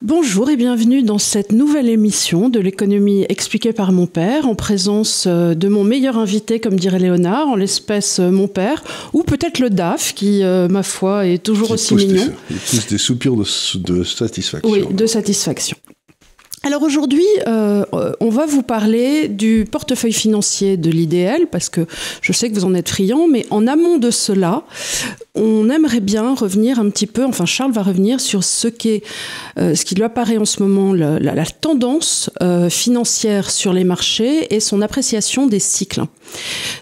Bonjour et bienvenue dans cette nouvelle émission de l'économie expliquée par mon père, en présence de mon meilleur invité, comme dirait Léonard, en l'espèce mon père, ou peut-être le DAF, qui, ma foi, est toujours aussi mignon. Il pousse des soupirs de satisfaction. Oui, de satisfaction. Alors aujourd'hui, on va vous parler du portefeuille financier de l'IDL, parce que je sais que vous en êtes friands, mais en amont de cela, on aimerait bien revenir un petit peu, enfin Charles va revenir sur ce qui lui apparaît en ce moment, la tendance financière sur les marchés et son appréciation des cycles.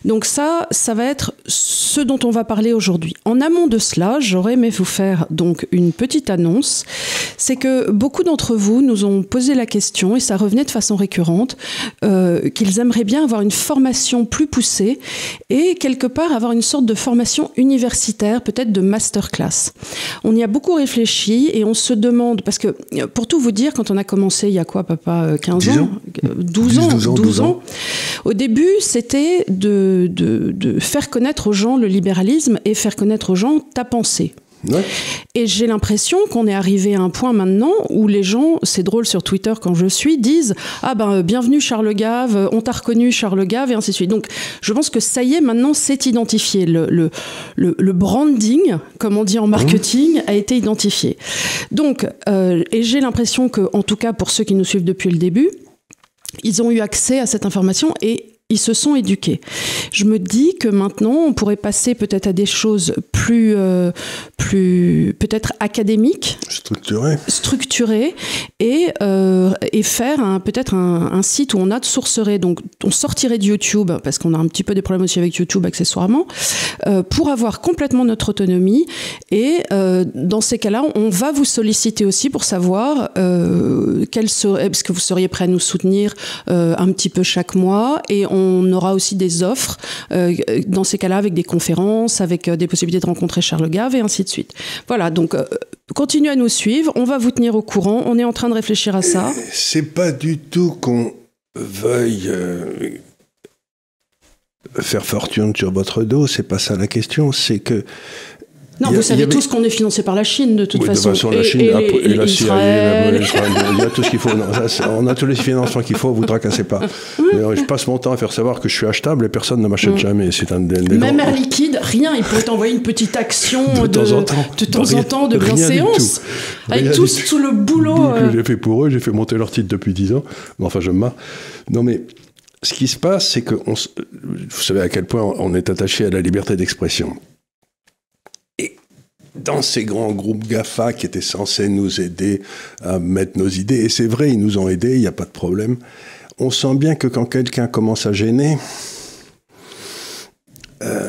Donc ça va être ce dont on va parler aujourd'hui. En amont de cela, j'aurais aimé vous faire donc une petite annonce. C'est que beaucoup d'entre vous nous ont posé la question, et ça revenait de façon récurrente, qu'ils aimeraient bien avoir une formation plus poussée et quelque part avoir une sorte de formation universitaire, peut-être de masterclass. On y a beaucoup réfléchi et on se demande, parce que pour tout vous dire, quand on a commencé, il y a quoi, papa, 15 ans 12 ans. Au début, c'était de faire connaître aux gens le libéralisme et faire connaître aux gens ta pensée. Ouais. Et j'ai l'impression qu'on est arrivé à un point maintenant où les gens, c'est drôle sur Twitter quand je suis, disent « Ah ben, bienvenue Charles Gave, on t'a reconnu Charles Gave » et ainsi de suite. Donc, je pense que ça y est, maintenant, c'est identifié. Le branding, comme on dit en marketing, a été identifié. Donc, et j'ai l'impression que, en tout cas, pour ceux qui nous suivent depuis le début, ils ont eu accès à cette information et ils se sont éduqués. Je me dis que maintenant, on pourrait passer peut-être à des choses plus peut-être académiques, structurées et faire peut-être un site où on outsourcerait, donc on sortirait de YouTube, parce qu'on a un petit peu des problèmes aussi avec YouTube accessoirement, pour avoir complètement notre autonomie. Et dans ces cas-là, on va vous solliciter aussi pour savoir est-ce que vous seriez prêt à nous soutenir un petit peu chaque mois, et on aura aussi des offres dans ces cas-là avec des conférences, avec des possibilités de rencontrer Charles Gave et ainsi de suite. Voilà, donc continuez à nous suivre, on va vous tenir au courant, on est en train de réfléchir à ça. C'est pas du tout qu'on veuille faire fortune sur votre dos, c'est pas ça la question, c'est que... Non, vous savez tous qu'on est financé par la Chine, de toute façon. De toute façon, la Chine et la CIA, il y a tout ce qu'il faut. Non, on a tous les financements qu'il faut, vous tracassez pas. Je passe mon temps à faire savoir que je suis achetable et personne ne m'achète jamais. C'est un des Même Air Liquide, rien. Il pourrait t'envoyer une petite action de temps en temps de bienséance. Avec tout le boulot que j'ai fait pour eux. J'ai fait monter leur titre depuis 10 ans. Mais enfin, je me marre. Non, mais ce qui se passe, c'est que vous savez à quel point on est attaché à la liberté d'expression. Dans ces grands groupes GAFA qui étaient censés nous aider à mettre nos idées, et c'est vrai, ils nous ont aidés, il n'y a pas de problème, on sent bien que quand quelqu'un commence à gêner,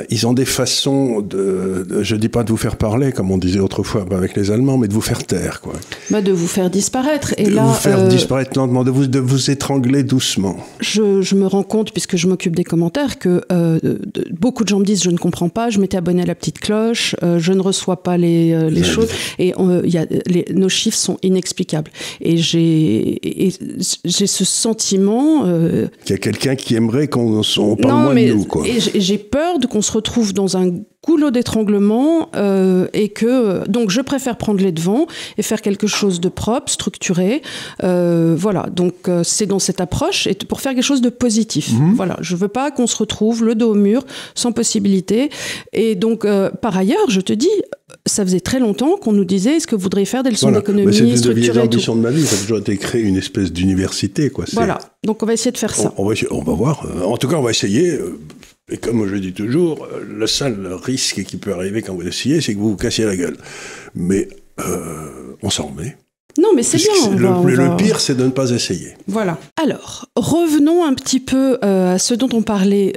ils ont des façons je dis pas de vous faire parler, comme on disait autrefois avec les Allemands, mais de vous faire taire, quoi. De vous faire disparaître. Et vous faire disparaître lentement, de vous étrangler doucement. Je me rends compte, puisque je m'occupe des commentaires, que beaucoup de gens me disent « je ne comprends pas, je m'étais abonné à la petite cloche, je ne reçois pas les choses ». Et nos chiffres sont inexplicables. Et j'ai ce sentiment... qu'il y a quelqu'un qui aimerait qu'on parle moins de nous, quoi. Et j'ai peur qu'on se retrouve dans un goulot d'étranglement et que donc je préfère prendre les devants et faire quelque chose de propre, structuré. Voilà, donc c'est dans cette approche et pour faire quelque chose de positif. Voilà, je veux pas qu'on se retrouve le dos au mur sans possibilité. Et donc par ailleurs, je te dis, ça faisait très longtemps qu'on nous disait est-ce que vous voudriez faire des leçons d'économie structurée. C'est une des ambitions de ma vie, ça a toujours été créer une espèce d'université, quoi. Voilà, donc on va essayer de faire ça. On va voir. En tout cas, on va essayer. Et comme je dis toujours, le seul risque qui peut arriver quand vous essayez, c'est que vous vous cassiez la gueule. Mais on s'en remet. Non, mais c'est bien. Le pire, c'est de ne pas essayer. Voilà. Alors, revenons un petit peu à ce dont on parlait,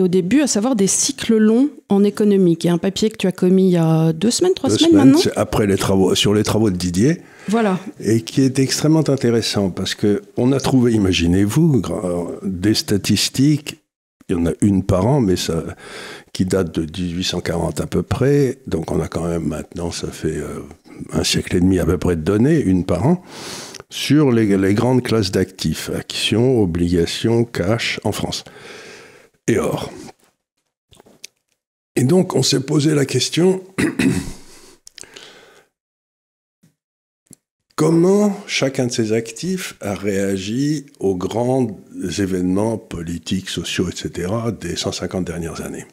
au début, à savoir des cycles longs en économie, qui est un papier que tu as commis il y a 3 semaines maintenant. Après sur les travaux de Didier. Voilà. Et qui est extrêmement intéressant parce que on a trouvé, imaginez-vous, des statistiques. Il y en a une par an, mais ça, qui date de 1840 à peu près. Donc on a quand même maintenant, ça fait un siècle et demi à peu près de données, une par an, sur les grandes classes d'actifs, actions, obligations, cash en France. Et or. Et donc on s'est posé la question, comment chacun de ces actifs a réagi aux grands événements politiques, sociaux, etc. des 150 dernières années.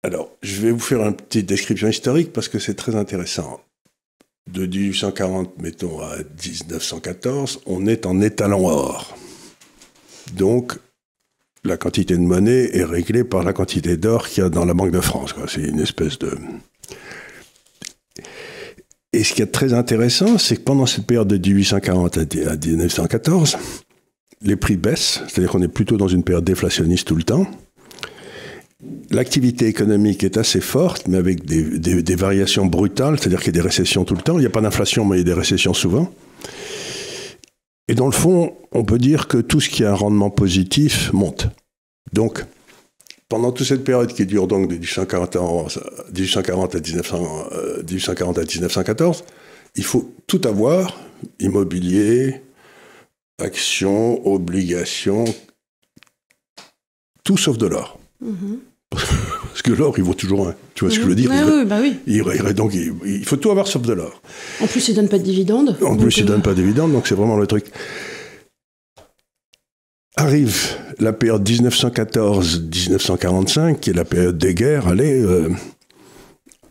Alors, je vais vous faire une petite description historique parce que c'est très intéressant. De 1840, mettons, à 1914, on est en étalon or. Donc, la quantité de monnaie est réglée par la quantité d'or qu'il y a dans la Banque de France, quoi. C'est une espèce de... Et ce qui est très intéressant, c'est que pendant cette période de 1840 à 1914, les prix baissent, c'est-à-dire qu'on est plutôt dans une période déflationniste tout le temps. L'activité économique est assez forte, mais avec des variations brutales, c'est-à-dire qu'il y a des récessions tout le temps. Il n'y a pas d'inflation, mais il y a des récessions souvent. Et dans le fond, on peut dire que tout ce qui a un rendement positif monte. Donc, pendant toute cette période qui dure donc de 1840 à 1914, il faut tout avoir, immobilier, actions, obligations, tout sauf de l'or. Mmh. Parce que l'or, il vaut toujours un. Tu vois ce que je veux dire? Oui. Donc, il faut tout avoir sauf de l'or. En plus, il ne donne pas de dividendes. En plus, il ne donne pas de dividendes, donc c'est vraiment le truc. Arrive la période 1914-1945, qui est la période des guerres,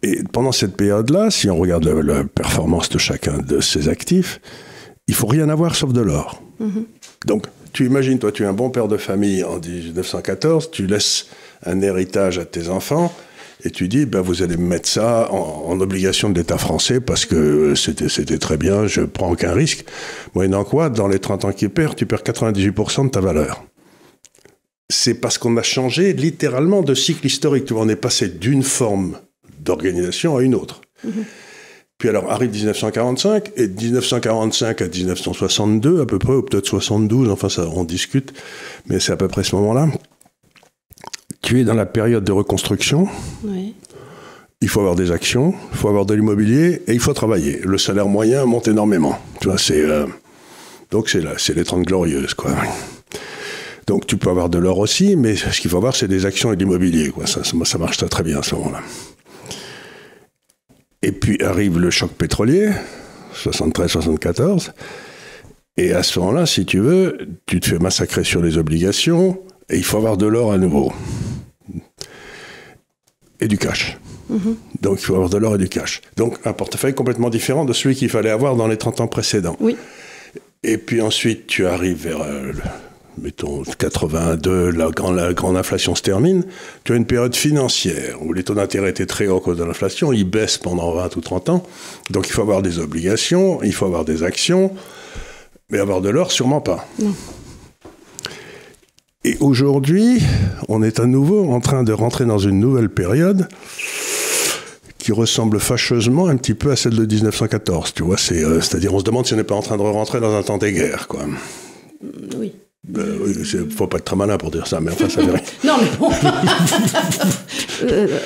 et pendant cette période-là, si on regarde la performance de chacun de ces actifs, il ne faut rien avoir sauf de l'or. Mmh. Donc, tu imagines, toi, tu es un bon père de famille en 1914, tu laisses un héritage à tes enfants, et tu dis, vous allez me mettre ça en obligation de l'État français parce que c'était très bien, je prends aucun risque. Moyennant quoi, dans les 30 ans tu perds 98% de ta valeur. C'est parce qu'on a changé littéralement de cycle historique. Tu vois, on est passé d'une forme d'organisation à une autre. Mmh. Puis alors arrive 1945, et de 1945 à 1962 à peu près, ou peut-être 72, enfin ça on discute, mais c'est à peu près ce moment-là. Tu es dans la période de reconstruction, oui. Il faut avoir des actions, il faut avoir de l'immobilier, et il faut travailler. Le salaire moyen monte énormément. Tu vois, donc c'est les 30 glorieuses, quoi. Donc tu peux avoir de l'or aussi, mais ce qu'il faut avoir, c'est des actions et de l'immobilier, quoi. Ça marche très bien à ce moment-là. Et puis arrive le choc pétrolier, 73-74, et à ce moment-là, si tu veux, tu te fais massacrer sur les obligations, et il faut avoir de l'or à nouveau. Et du cash. Mmh. Donc il faut avoir de l'or et du cash. Donc un portefeuille complètement différent de celui qu'il fallait avoir dans les 30 ans précédents. Oui. Et puis ensuite, tu arrives vers... mettons, 82, la grande inflation se termine, tu as une période financière où les taux d'intérêt étaient très hauts à cause de l'inflation, ils baissent pendant 20 ou 30 ans, donc il faut avoir des obligations, il faut avoir des actions, mais avoir de l'or, sûrement pas. Non. Et aujourd'hui, on est à nouveau en train de rentrer dans une nouvelle période qui ressemble fâcheusement un petit peu à celle de 1914, tu vois, c'est-à-dire on se demande si on n'est pas en train de rentrer dans un temps des guerres, quoi. Oui. Il ne faut pas être très malin pour dire ça, mais enfin, ça fait rien. Non, mais bon.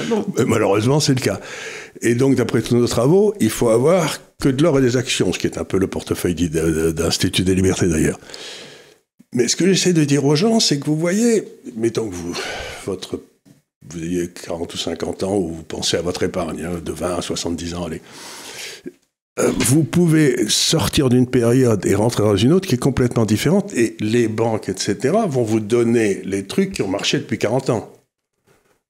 Bon. Malheureusement, c'est le cas. Et donc, d'après tous nos travaux, il faut avoir que de l'or et des actions, ce qui est un peu le portefeuille d'Institut des Libertés, d'ailleurs. Mais ce que j'essaie de dire aux gens, c'est que vous voyez, mettons que vous ayez 40 ou 50 ans, ou vous pensez à votre épargne, de 20 à 70 ans, allez. Vous pouvez sortir d'une période et rentrer dans une autre qui est complètement différente, et les banques, etc., vont vous donner les trucs qui ont marché depuis 40 ans.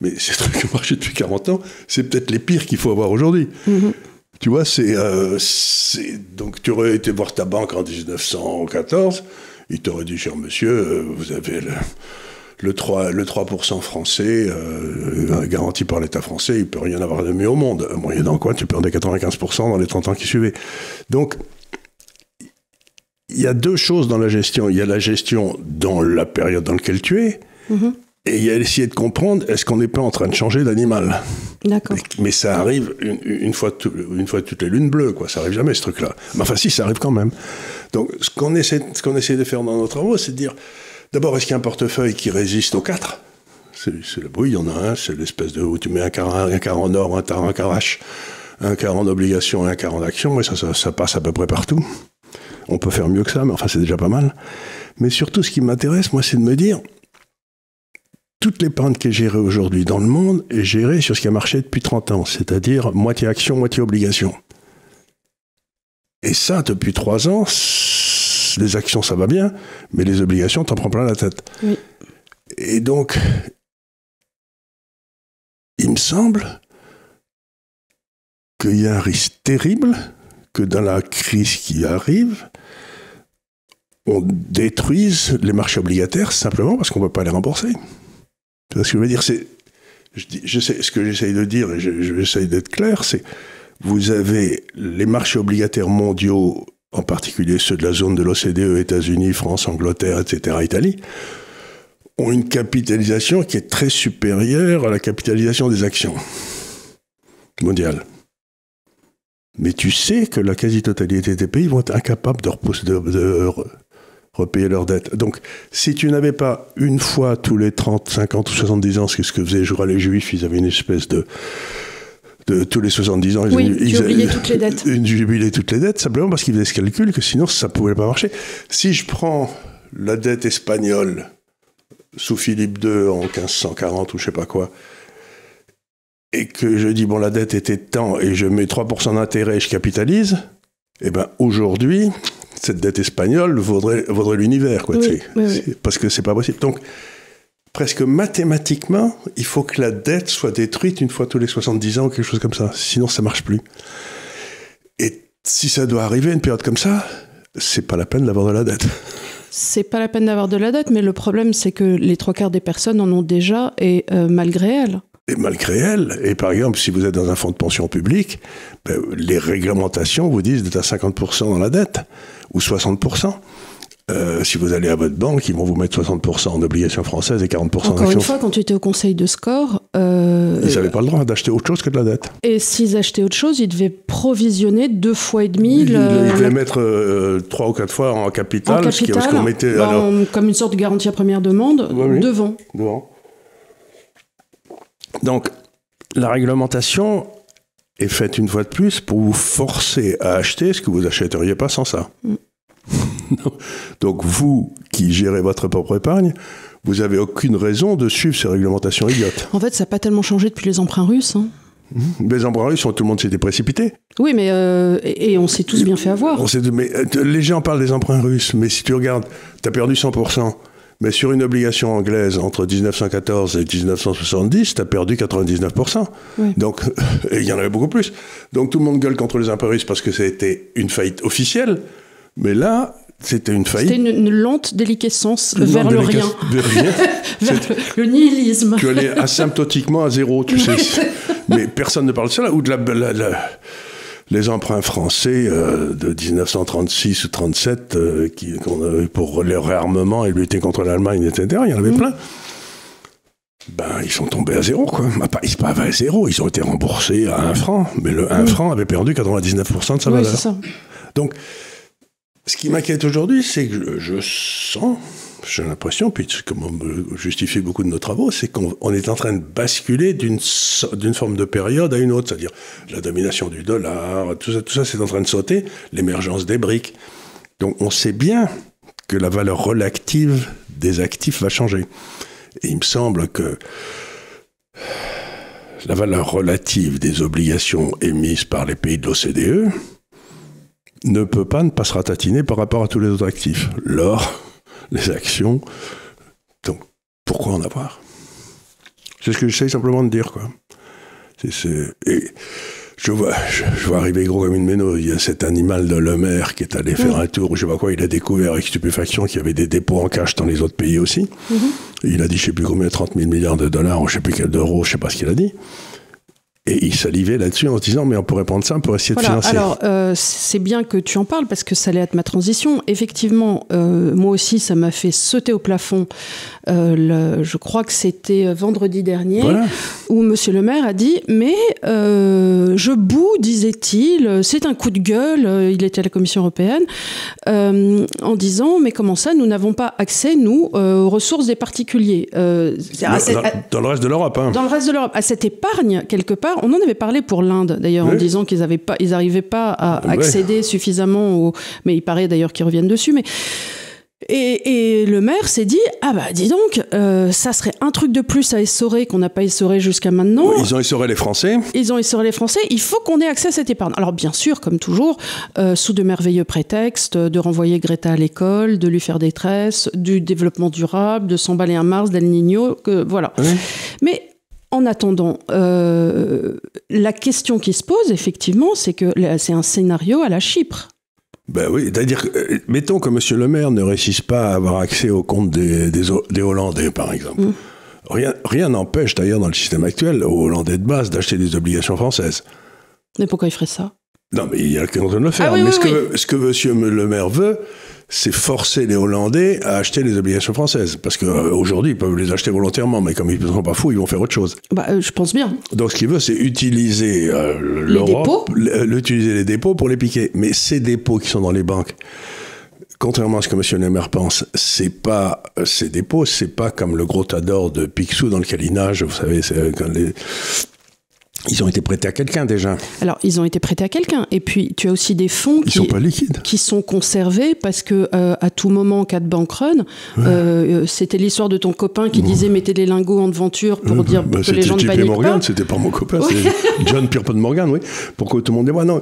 Mais ces trucs qui ont marché depuis 40 ans, c'est peut-être les pires qu'il faut avoir aujourd'hui. Mm-hmm. Tu vois, donc tu aurais été voir ta banque en 1914, il t'aurait dit, cher monsieur, vous avez le 3% français, garanti par l'État français, il ne peut rien avoir de mieux au monde. Moyennant quoi, tu perdais 95% dans les 30 ans qui suivaient. Donc, il y a deux choses dans la gestion. Il y a la gestion dans la période dans laquelle tu es, et il y a essayer de comprendre, est-ce qu'on n'est pas en train de changer d'animal ? D'accord. Mais ça arrive une fois toutes les lunes bleues, quoi. Ça arrive jamais, ce truc-là. Mais enfin, si, ça arrive quand même. Donc, ce qu'on essaie de faire dans nos travaux, c'est de dire... D'abord, est-ce qu'il y a un portefeuille qui résiste aux quatre ? Oui, il y en a un, c'est l'espèce de où tu mets un quart en or, un quart en cash, un quart en obligation et un quart en action, et ça passe à peu près partout. On peut faire mieux que ça, mais enfin, c'est déjà pas mal. Mais surtout, ce qui m'intéresse, moi, c'est de me dire, toute l'épargne qui est gérée aujourd'hui dans le monde est gérée sur ce qui a marché depuis 30 ans, c'est-à-dire moitié action, moitié obligation. Et ça, depuis 3 ans, les actions, ça va bien, mais les obligations, t'en prends plein la tête. Oui. Et donc, il me semble qu'il y a un risque terrible que dans la crise qui arrive, on détruise les marchés obligataires simplement parce qu'on ne peut pas les rembourser. C'est ce que je veux dire. Je sais, ce que j'essaye de dire, et j'essaye d'être clair, c'est vous avez les marchés obligataires mondiaux, en particulier ceux de la zone de l'OCDE, États-Unis, France, Angleterre, etc., Italie, ont une capitalisation qui est très supérieure à la capitalisation des actions mondiales. Mais tu sais que la quasi-totalité des pays vont être incapables de repayer leurs dettes. Donc, si tu n'avais pas une fois tous les 30, 50 ou 70 ans, c'est ce que faisaient, je crois, les Juifs, ils avaient une espèce de tous les 70 ans, ils oubliaient toutes les dettes. Ils oubliaient toutes les dettes, simplement parce qu'ils faisaient ce calcul, que sinon, ça ne pouvait pas marcher. Si je prends la dette espagnole sous Philippe II en 1540 ou je ne sais pas quoi, et que je dis, bon, la dette était de tant, et je mets 3% d'intérêt et je capitalise, eh bien, aujourd'hui, cette dette espagnole vaudrait l'univers, quoi. Oui, oui. Parce que c'est pas possible. Donc, presque mathématiquement, il faut que la dette soit détruite une fois tous les 70 ans ou quelque chose comme ça. Sinon, ça marche plus. Et si ça doit arriver à une période comme ça, c'est pas la peine d'avoir de la dette. C'est pas la peine d'avoir de la dette, mais le problème, c'est que les 3/4 des personnes en ont déjà, et malgré elles. Et malgré elles, et par exemple, si vous êtes dans un fonds de pension public, les réglementations vous disent d'être à 50% dans la dette, ou 60%. Si vous allez à votre banque, ils vont vous mettre 60% en obligations françaises et 40% en actions. Encore une fois, quand tu étais au conseil de score... ils n'avaient pas le droit d'acheter autre chose que de la dette. Et s'ils achetaient autre chose, ils devaient provisionner 2,5 fois. Ils devaient mettre 3 ou 4 fois en capital, parce qu'on mettait... comme une sorte de garantie à première demande, oui. devant. Donc, la réglementation est faite une fois de plus pour vous forcer à acheter ce que vous n'achèteriez pas sans ça. Donc, vous qui gérez votre propre épargne, vous n'avez aucune raison de suivre ces réglementations idiotes. En fait, ça n'a pas tellement changé depuis les emprunts russes. Hein. Les emprunts russes, tout le monde s'était précipité. Oui, mais et on s'est tous bien fait avoir. Mais les gens parlent des emprunts russes, mais si tu regardes, tu as perdu 100%. Mais sur une obligation anglaise, entre 1914 et 1970, tu as perdu 99%. Oui. Donc, il y en avait beaucoup plus. Donc, tout le monde gueule contre les emprunts russes parce que c'était une faillite officielle. Mais là, c'était une faillite. C'était une lente déliquescence vers le rien. Vers le nihilisme. Tu allais asymptotiquement à zéro, tu sais. Mais personne ne parle de ça. Ou de les emprunts français de 1936 ou 37 qu'on avait pour le réarmement et lutter contre l'Allemagne, etc. Il y en avait plein. Ils sont tombés à zéro, quoi. Ils sont pas à zéro, ils ont été remboursés à 1 franc. Mais le 1 franc avait perdu 99% de sa valeur. C'est ça. Donc, ce qui m'inquiète aujourd'hui, c'est que je sens, j'ai l'impression, puis comme on justifie beaucoup de nos travaux, c'est qu'on est en train de basculer d'une forme de période à une autre, c'est-à-dire la domination du dollar, tout ça c'est en train de sauter, l'émergence des briques. Donc on sait bien que la valeur relative des actifs va changer. Et il me semble que la valeur relative des obligations émises par les pays de l'OCDE ne peut pas ne pas se ratatiner par rapport à tous les autres actifs. L'or, les actions. Donc, pourquoi en avoir ? C'est ce que j'essaie simplement de dire, quoi. Et je vois arriver gros comme une méno. Il y a cet animal de Lemaire qui est allé faire un tour, je sais pas quoi, il a découvert avec stupéfaction qu'il y avait des dépôts en cash dans les autres pays aussi. Il a dit, je sais plus combien, 30 000 milliards de dollars, ou je sais plus quel d'euros, je sais pas ce qu'il a dit. Et il salivait là-dessus en se disant, mais on pourrait prendre ça pour essayer de financer. Alors, c'est bien que tu en parles parce que ça allait être ma transition. Effectivement, moi aussi, ça m'a fait sauter au plafond. Je crois que c'était vendredi dernier, où Monsieur le maire a dit, mais je boue, disait-il, c'est un coup de gueule, il était à la Commission européenne, en disant, mais comment ça, nous n'avons pas accès, nous, aux ressources des particuliers. Dans le reste de l'Europe. Hein. Dans le reste de l'Europe. À cette épargne, quelque part, on en avait parlé pour l'Inde, d'ailleurs, en disant qu'ils n'arrivaient pas à accéder suffisamment mais il paraît d'ailleurs qu'ils reviennent dessus, mais Et le maire s'est dit, ah bah dis donc, ça serait un truc de plus à essorer qu'on n'a pas essoré jusqu'à maintenant. Ils ont essoré les Français. Ils ont essoré les Français, il faut qu'on ait accès à cette épargne. Alors bien sûr, comme toujours, sous de merveilleux prétextes, de renvoyer Greta à l'école, de lui faire des tresses, du développement durable, de s'emballer un Mars, d'El Niño, voilà. Oui. Mais en attendant, la question qui se pose, effectivement, c'est que c'est un scénario à la Chypre. Ben oui, c'est-à-dire, mettons que M. le maire ne réussisse pas à avoir accès aux comptes des Hollandais, par exemple. Rien n'empêche, d'ailleurs, dans le système actuel, aux Hollandais de base d'acheter des obligations françaises. Mais pourquoi il ferait ça? Non, mais il y a quelqu'un de le faire. Mais ce que M. le maire veut, c'est forcer les Hollandais à acheter les obligations françaises. Parce qu'aujourd'hui, ils peuvent les acheter volontairement, mais comme ils ne sont pas fous, ils vont faire autre chose. Je pense bien. Donc ce qu'il veut, c'est utiliser l'Europe, utiliser les dépôts pour les piquer. Mais ces dépôts qui sont dans les banques, contrairement à ce que M. le maire pense, ces dépôts, c'est pas comme le gros tas d'or de Picsou dans lequel il nage, vous savez, ils ont été prêtés à quelqu'un déjà. Alors, ils ont été prêtés à quelqu'un. Et puis, tu as aussi des fonds qui sont conservés parce que à tout moment, en cas de bank run, c'était l'histoire de ton copain qui disait mettez les lingots en devanture pour dire que les gens ne paniquent pas. C'était pas mon copain, c'est John Pierpont Morgan, oui, pour que tout le monde les voit. Non,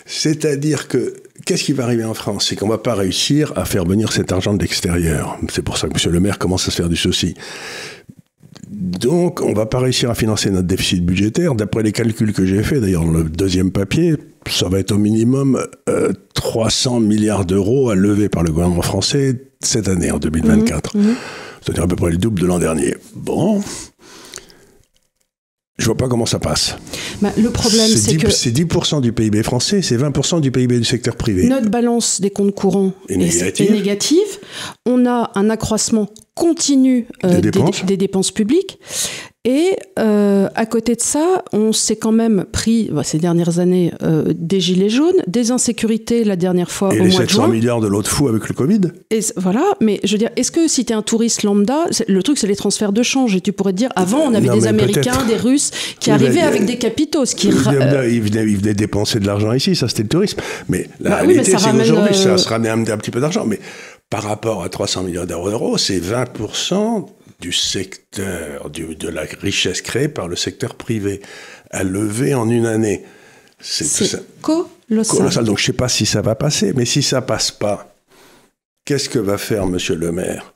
c'est-à-dire que qu'est-ce qui va arriver en France? C'est qu'on ne va pas réussir à faire venir cet argent de l'extérieur. C'est pour ça que M. le maire commence à se faire du souci. Donc, on ne va pas réussir à financer notre déficit budgétaire. D'après les calculs que j'ai faits, d'ailleurs, dans le deuxième papier, ça va être au minimum 300 milliards d'euros à lever par le gouvernement français cette année, en 2024. C'est-à-dire à peu près le double de l'an dernier. Bon, je ne vois pas comment ça passe. Le problème, c'est que... C'est 10% du PIB français, c'est 20% du PIB du secteur privé. Notre balance des comptes courants est négative. On a un accroissement continu des dépenses publiques. Et à côté de ça, on s'est quand même pris, ces dernières années, des gilets jaunes, des insécurités la dernière fois au mois de juin. Et les 700 milliards de l'autre fou avec le Covid. Et voilà, mais je veux dire, est-ce que si tu es un touriste lambda, le truc c'est les transferts de change, et tu pourrais te dire, avant on avait des Américains, des Russes qui arrivaient avec des capitaux, ce qui... Ils venaient dépenser de l'argent ici, ça c'était le tourisme. Mais la réalité c'est qu'aujourd'hui ça se ramène un petit peu d'argent, mais par rapport à 300 milliards d'euros, c'est 20% du secteur, de la richesse créée par le secteur privé, à lever en une année. C'est colossal. Donc je ne sais pas si ça va passer, mais si ça ne passe pas, qu'est-ce que va faire M. le maire?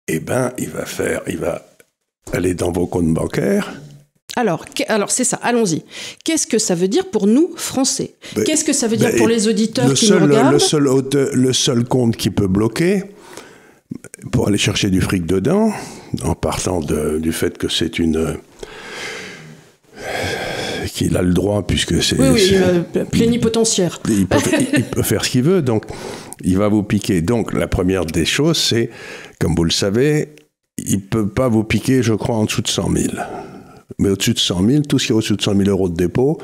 Eh bien, il va aller dans vos comptes bancaires. Alors c'est ça, allons-y. Qu'est-ce que ça veut dire pour nous, Français? Qu'est-ce que ça veut dire pour les auditeurs qui nous regardent? Le seul compte qui peut bloquer, pour aller chercher du fric dedans, en partant du fait que c'est qu'il a le droit, puisque c'est... Oui, plénipotentiaire. Il peut faire ce qu'il veut, donc il va vous piquer. Donc la première des choses, c'est, comme vous le savez, il ne peut pas vous piquer, je crois, en dessous de 100 000. Mais au-dessus de 100 000, tout ce qui est au-dessus de 100 000 euros de dépôt,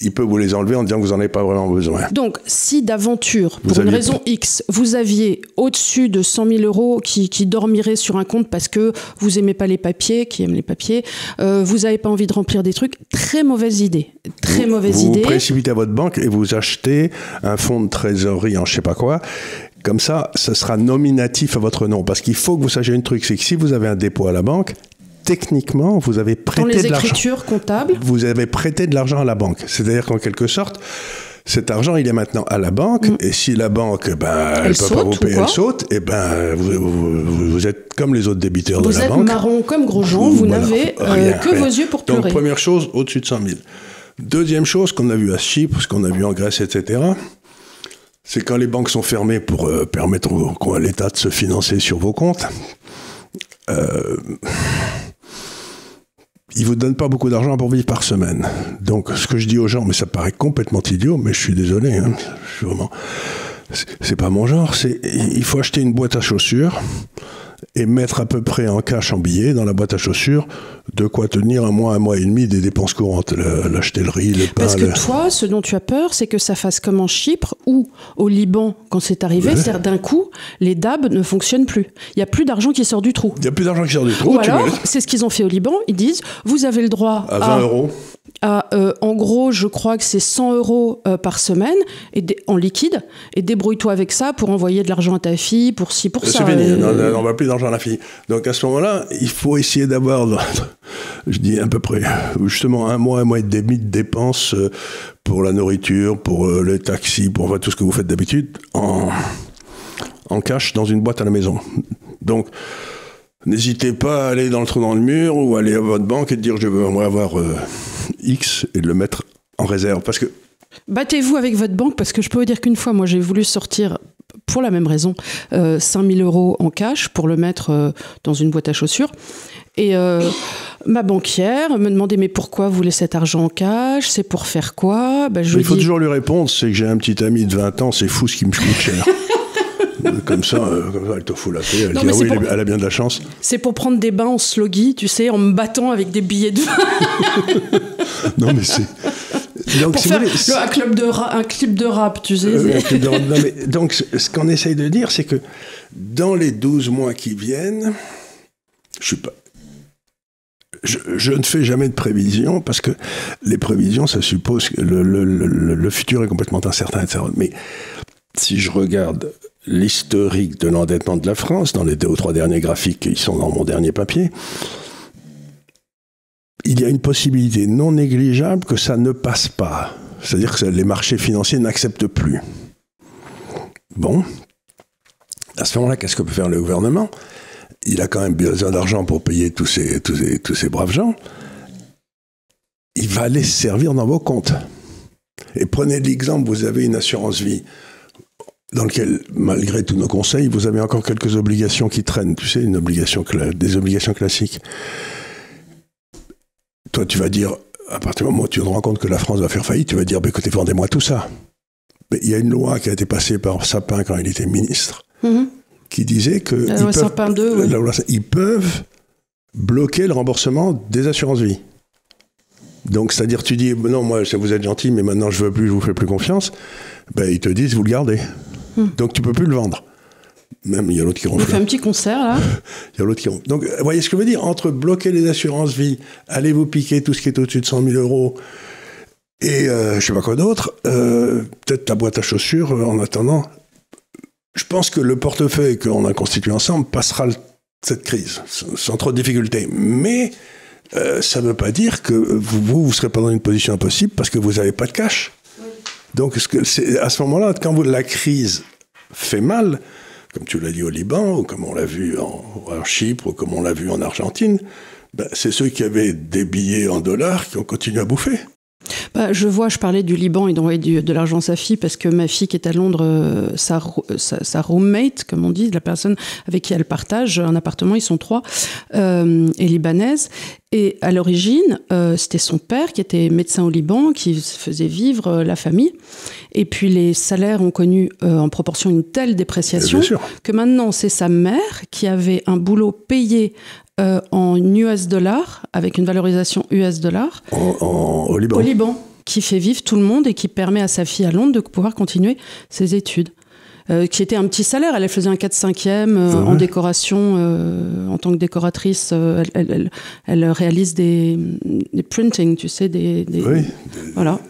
il peut vous les enlever en disant que vous n'en avez pas vraiment besoin. Donc, si d'aventure, pour une raison X, vous aviez au-dessus de 100 000 euros qui dormiraient sur un compte parce que vous n'aimez pas les papiers, qui aiment les papiers, vous n'avez pas envie de remplir des trucs, très mauvaise idée. Vous précipitez à votre banque et vous achetez un fonds de trésorerie en je ne sais pas quoi. Comme ça, ce sera nominatif à votre nom. Parce qu'il faut que vous sachiez un truc, c'est que si vous avez un dépôt à la banque, techniquement, vous avez prêté de l'argent. Dans les écritures comptables. Vous avez prêté de l'argent à la banque. C'est-à-dire qu'en quelque sorte, cet argent, il est maintenant à la banque. Et si la banque, elle ne peut pas vous payer, elle saute, et vous êtes comme les autres débiteurs de la banque. Vous êtes marron comme Grosjean, vous n'avez que vos yeux pour pleurer. Donc, première chose, au-dessus de 100 000. Deuxième chose qu'on a vu à Chypre, ce qu'on a vu en Grèce, etc., c'est quand les banques sont fermées pour permettre à l'État de se financer sur vos comptes, ils ne vous donnent pas beaucoup d'argent pour vivre par semaine. Donc, ce que je dis aux gens, mais ça paraît complètement idiot, mais je suis désolé, je suis vraiment... C'est pas mon genre, il faut acheter une boîte à chaussures et mettre à peu près en cash, en billets, dans la boîte à chaussures, de quoi tenir un mois et demi des dépenses courantes, l'acheter le riz, le pain... Parce que toi, ce dont tu as peur, c'est que ça fasse comme en Chypre ou au Liban, quand c'est arrivé, c'est-à-dire d'un coup, les DAB ne fonctionnent plus. Il n'y a plus d'argent qui sort du trou. Il n'y a plus d'argent qui sort du trou. Ou alors, c'est ce qu'ils ont fait au Liban, ils disent, vous avez le droit à 20 euros. à, en gros, je crois que c'est 100 € par semaine en liquide, et débrouille-toi avec ça pour envoyer de l'argent à ta fille, pour ci, pour ça. C'est fini, on va plus d'argent à la fille. Donc à ce moment-là, il faut essayer d'avoir, je dis à peu près, justement un mois et demi de dépenses pour la nourriture, pour le taxi, pour enfin, tout ce que vous faites d'habitude, en cash dans une boîte à la maison. Donc, n'hésitez pas à aller dans le trou dans le mur ou aller à votre banque et dire je veux avoir X et le mettre en réserve. Parce que... Battez-vous avec votre banque, parce que je peux vous dire qu'une fois, moi j'ai voulu sortir, pour la même raison, 5 000 € en cash pour le mettre dans une boîte à chaussures. Et ma banquière me demandait mais pourquoi vous voulez cet argent en cash, c'est pour faire quoi? Il faut toujours lui répondre, c'est que j'ai un petit ami de 20 ans, c'est fou ce qui me coûte cher. Comme ça, elle te fout la paix. Elle dit, oui, elle a bien de la chance. C'est pour prendre des bains en sloggy, tu sais, en me battant avec des billets de vin. Non, mais c'est... Donc, pour faire un clip de rap, tu sais. Non, mais, donc, ce qu'on essaye de dire, c'est que dans les 12 mois qui viennent, je ne fais jamais de prévisions, parce que les prévisions, ça suppose que le futur est complètement incertain, etc. Mais si je regarde l'historique de l'endettement de la France, dans les 2 ou 3 derniers graphiques qui sont dans mon dernier papier, il y a une possibilité non négligeable que ça ne passe pas. C'est-à-dire que les marchés financiers n'acceptent plus. Bon. À ce moment-là, qu'est-ce que peut faire le gouvernement? Il a quand même besoin d'argent pour payer tous ces braves gens. Il va aller se servir dans vos comptes. Et prenez l'exemple, vous avez une assurance vie dans lequel, malgré tous nos conseils, vous avez encore quelques obligations qui traînent. Tu sais, des obligations classiques. Toi, tu vas dire, à partir du moment où tu te rends compte que la France va faire faillite, tu vas dire, écoutez, vendez-moi tout ça. Mais il y a une loi qui a été passée par Sapin quand il était ministre, qui disait que ils peuvent bloquer le remboursement des assurances vie. Donc, c'est-à-dire, tu dis, non, moi, vous êtes gentil, mais maintenant, je vous fais plus confiance. Ils te disent, vous le gardez. Donc, tu peux plus le vendre. Même, il y a l'autre qui ronfle. On fait un petit concert, là. Il y a l'autre qui ronfle. Donc, vous voyez ce que je veux dire? Entre bloquer les assurances vie, allez vous piquer tout ce qui est au-dessus de 100 000 € et je sais pas quoi d'autre, peut-être ta boîte à chaussures, en attendant. Je pense que le portefeuille qu'on a constitué ensemble passera cette crise, sans trop de difficultés. Mais ça ne veut pas dire que vous serez pas dans une position impossible parce que vous n'avez pas de cash. Oui. Donc, à ce moment-là, quand la crise fait mal, comme tu l'as dit au Liban, ou comme on l'a vu en Chypre, ou comme on l'a vu en Argentine, c'est ceux qui avaient des billets en dollars qui ont continué à bouffer. Je parlais du Liban et d'envoyer de l'argent à sa fille parce que ma fille qui est à Londres, sa roommate, comme on dit, la personne avec qui elle partage un appartement, ils sont 3, est libanaise. Et à l'origine, c'était son père qui était médecin au Liban, qui faisait vivre la famille. Et puis les salaires ont connu en proportion une telle dépréciation que maintenant c'est sa mère qui avait un boulot payé en US dollars, avec une valorisation US dollars, au Liban. Au Liban, qui fait vivre tout le monde et qui permet à sa fille à Londres de pouvoir continuer ses études. Qui était un petit salaire, elle faisait un 4/5e en décoration, en tant que décoratrice, elle réalise des printing, tu sais, oui. Voilà.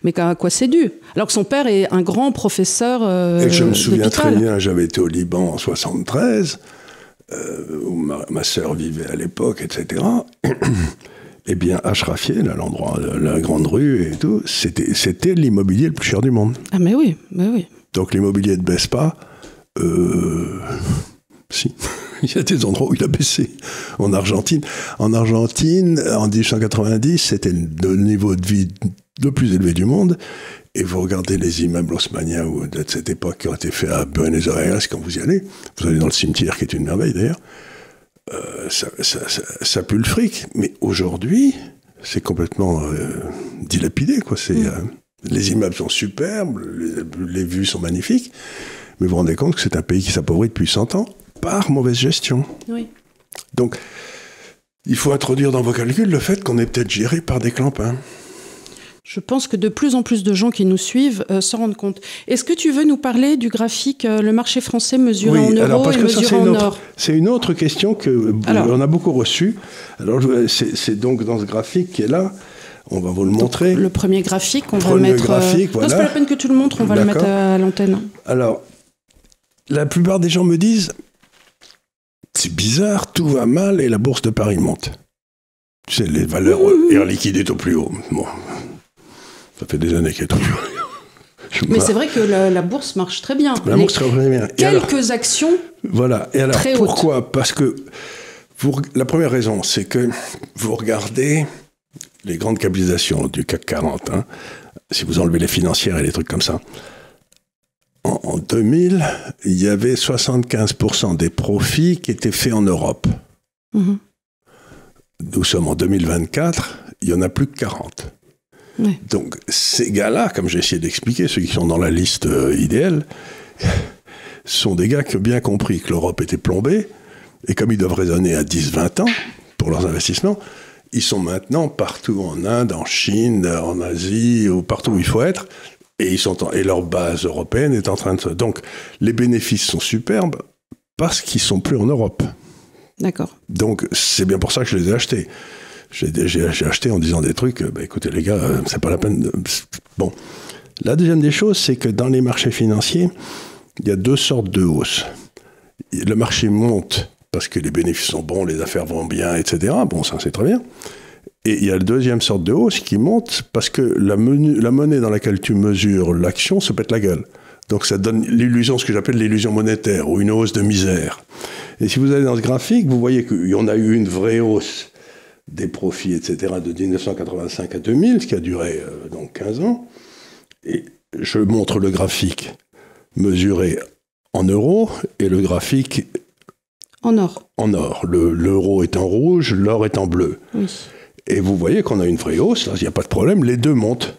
Mais à quoi c'est dû? Alors que son père est un grand professeur et je me souviens très bien, j'avais été au Liban en 73, où ma sœur vivait à l'époque, etc. Eh bien, Ashrafieh, là, l'endroit, la grande rue et tout, c'était l'immobilier le plus cher du monde. Ah mais oui, mais oui. Donc l'immobilier ne baisse pas. Si, il y a des endroits où il a baissé. En Argentine, en 1890, c'était le niveau de vie le plus élevé du monde. Et vous regardez les immeubles haussmanniens de cette époque qui ont été faits à Buenos Aires, quand vous y allez dans le cimetière, qui est une merveille d'ailleurs, ça pue le fric. Mais aujourd'hui, c'est complètement dilapidé, quoi. Les immeubles sont superbes, les vues sont magnifiques, mais vous vous rendez compte que c'est un pays qui s'appauvrit depuis 100 ans par mauvaise gestion. Oui. Donc, il faut introduire dans vos calculs le fait qu'on est peut-être géré par des clampins. Je pense que de plus en plus de gens qui nous suivent s'en rendent compte. Est-ce que tu veux nous parler du graphique le marché français mesuré en euros et mesuré en or? C'est une autre question qu'on a beaucoup reçue. Alors, c'est donc dans ce graphique qui est là, On va vous le montrer. Donc, le premier graphique, on va le mettre... Graphique, voilà. Non, c'est pas la peine que tu le montres, on va le mettre à l'antenne. Alors, la plupart des gens me disent, c'est bizarre, tout va mal et la bourse de Paris monte. Tu sais, les valeurs Air Liquide est au plus haut. Bon, ça fait des années qu'elle est au plus haut. Mais c'est vrai que la bourse marche très bien. La bourse marche très bien. Quelques actions. Voilà. Et alors, très pourquoi hautes. Parce que la première raison, c'est que vous regardez les grandes capitalisations du CAC 40. Hein, si vous enlevez les financières et les trucs comme ça. En 2000, il y avait 75% des profits qui étaient faits en Europe. Mmh. Nous sommes en 2024, il n'y en a plus que 40. Ouais. Donc, ces gars-là, comme j'ai essayé d'expliquer, ceux qui sont dans la liste idéale, sont des gars qui ont bien compris que l'Europe était plombée, et comme ils doivent raisonner à 10-20 ans pour leurs investissements, ils sont maintenant partout en Inde, en Chine, en Asie, ou partout où il faut être, et leur base européenne est en train de... Donc, les bénéfices sont superbes parce qu'ils ne sont plus en Europe. D'accord. Donc, c'est bien pour ça que je les ai achetés. J'ai acheté en disant des trucs, écoutez les gars, c'est pas la peine de... Bon. La deuxième des choses, c'est que dans les marchés financiers, il y a deux sortes de hausses. Le marché monte parce que les bénéfices sont bons, les affaires vont bien, etc. Bon, ça, c'est très bien. Et il y a la deuxième sorte de hausse qui monte parce que la monnaie dans laquelle tu mesures l'action se pète la gueule. Donc ça donne l'illusion, ce que j'appelle l'illusion monétaire, ou une hausse de misère. Et si vous allez dans ce graphique, vous voyez qu'il y en a eu une vraie hausse des profits, etc., de 1985 à 2000, ce qui a duré donc 15 ans. Et je montre le graphique mesuré en euros et le graphique en or. En or. L'euro est en rouge, l'or est en bleu. Oui. Et vous voyez qu'on a une vraie hausse, il n'y a pas de problème, les deux montent.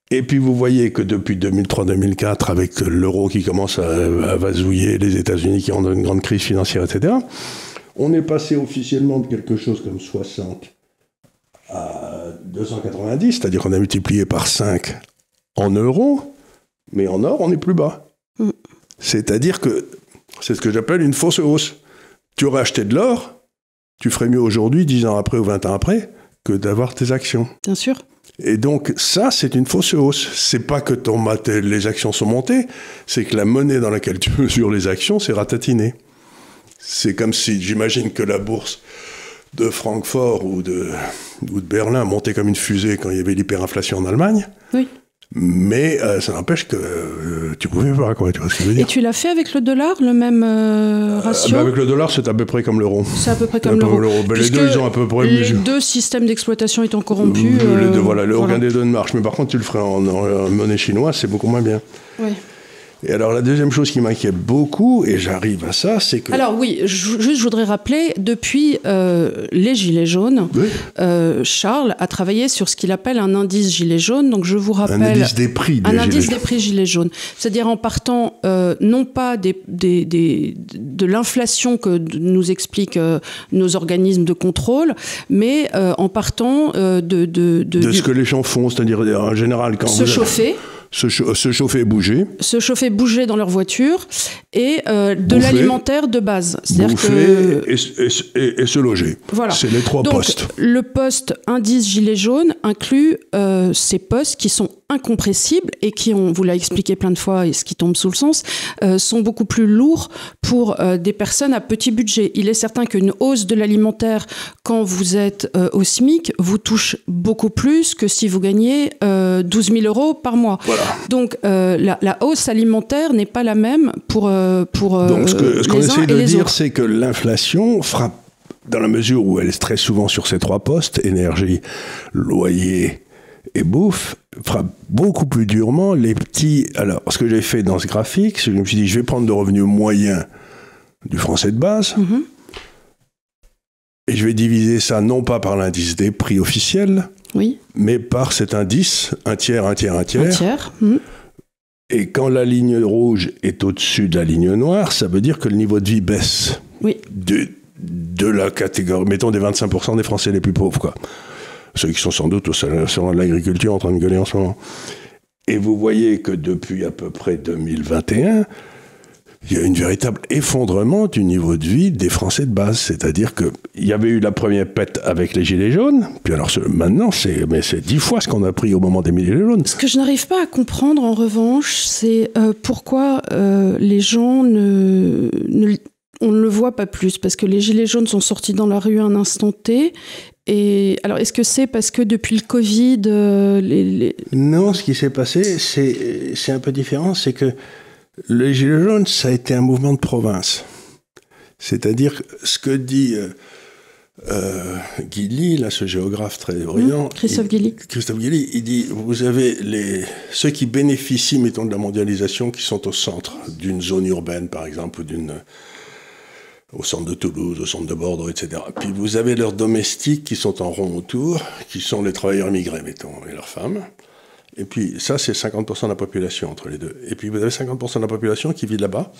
Et puis vous voyez que depuis 2003-2004, avec l'euro qui commence à vasouiller, les États-Unis qui ont une grande crise financière, etc., on est passé officiellement de quelque chose comme 60 à 290, c'est-à-dire qu'on a multiplié par 5 en euros, mais en or, on est plus bas. Mm. C'est-à-dire que c'est ce que j'appelle une fausse hausse. Tu aurais acheté de l'or, tu ferais mieux aujourd'hui, 10 ans après ou 20 ans après, que d'avoir tes actions. Bien sûr. Et donc, ça, c'est une fausse hausse. C'est pas que les actions sont montées, c'est que la monnaie dans laquelle tu mesures les actions, c'est ratatiné. C'est comme si, j'imagine que la bourse de Francfort ou de Berlin montait comme une fusée quand il y avait l'hyperinflation en Allemagne. Oui. Mais ça n'empêche que tu pouvais pas, quoi, tu vois ce que je veux dire. Et tu l'as fait avec le dollar, le même ratio avec le dollar, c'est à peu près comme l'euro. C'est à peu près comme l'euro. Les deux, ils ont à peu près... Les deux systèmes d'exploitation étant corrompus... Voilà, aucun des deux ne marche. Mais par contre, tu le ferais en monnaie chinoise, c'est beaucoup moins bien. Oui. Et alors, la deuxième chose qui m'inquiète beaucoup, et j'arrive à ça, c'est que... Alors oui, je voudrais rappeler, depuis les Gilets jaunes, oui. Charles a travaillé sur ce qu'il appelle un indice Gilets jaunes. Donc je vous rappelle... Un indice des prix des Gilets jaunes. C'est-à-dire en partant, non pas de l'inflation que nous expliquent nos organismes de contrôle, mais en partant de ce que les gens font, c'est-à-dire en général... quand se chauffer. Se chauffer et bouger. Se chauffer, bouger dans leur voiture et de l'alimentaire de base. C'est-à-dire que... et se loger. Voilà. C'est les trois postes. Le poste indice gilet jaune inclut ces postes qui sont incompressibles et qui, on vous l'a expliqué plein de fois et ce qui tombe sous le sens, sont beaucoup plus lourds pour des personnes à petit budget. Il est certain qu'une hausse de l'alimentaire quand vous êtes au SMIC vous touche beaucoup plus que si vous gagnez 12 000 euros par mois. Voilà. Donc la hausse alimentaire n'est pas la même pour Donc ce qu'on essaie de dire, c'est que l'inflation frappe dans la mesure où elle est très souvent sur ces trois postes, énergie, loyer et bouffe, frappe beaucoup plus durement les petits... Alors, ce que j'ai fait dans ce graphique, c'est que je me suis dit, je vais prendre le revenu moyen du français de base, et je vais diviser ça non pas par l'indice des prix officiels, mais par cet indice, un tiers. Et quand la ligne rouge est au-dessus de la ligne noire, ça veut dire que le niveau de vie baisse. Oui. De la catégorie, mettons des 25% des Français les plus pauvres, quoi. Ceux qui sont sans doute au salon de l'agriculture en train de gueuler en ce moment. Et vous voyez que depuis à peu près 2021, il y a un véritable effondrement du niveau de vie des Français de base. C'est-à-dire qu'il y avait eu la première pète avec les Gilets jaunes, puis alors maintenant, c'est 10 fois ce qu'on a pris au moment des Gilets jaunes. Ce que je n'arrive pas à comprendre, en revanche, c'est pourquoi les gens on ne le voit pas plus, parce que les Gilets jaunes sont sortis dans la rue à un instant T. Et alors, est-ce que c'est parce que depuis le Covid, Non, ce qui s'est passé, c'est un peu différent. C'est que les Gilets jaunes, ça a été un mouvement de province. C'est-à-dire, ce que dit Guilly, là, ce géographe très brillant... Christophe Guilly, il dit, vous avez ceux qui bénéficient, mettons, de la mondialisation, qui sont au centre d'une zone urbaine, par exemple, ou au centre de Toulouse, au centre de Bordeaux, etc. Puis vous avez leurs domestiques qui sont en rond autour, qui sont les travailleurs immigrés, mettons, et leurs femmes. Et puis ça, c'est 50% de la population entre les deux. Et puis vous avez 50% de la population qui vit là-bas,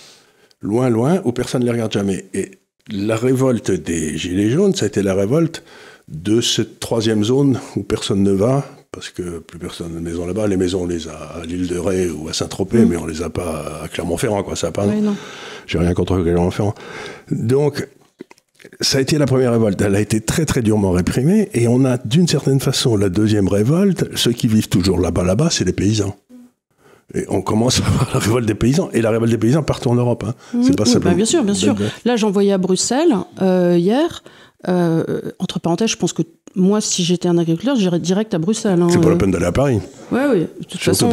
loin, loin, où personne ne les regarde jamais. Et la révolte des Gilets jaunes, ça a été la révolte de cette troisième zone où personne ne va, parce que plus personne n'a de maison là-bas. Les maisons, on les a à l'île de Ré ou à Saint-Tropez, mais on les a pas à Clermont-Ferrand, quoi. Ça a pas. Oui, non. J'ai rien contre Clermont-Ferrand. Donc, ça a été la première révolte. Elle a été très, très durement réprimée. Et on a, d'une certaine façon, la deuxième révolte. Ceux qui vivent toujours là-bas, c'est les paysans. Et on commence à avoir la révolte des paysans. Et la révolte des paysans partout en Europe. Hein. C'est pas simplement... bien sûr, bien sûr. Là, j'en voyais à Bruxelles, hier. Entre parenthèses, je pense que moi, si j'étais un agriculteur, j'irais direct à Bruxelles. Hein. C'est pas la peine d'aller à Paris. Oui. De toute façon,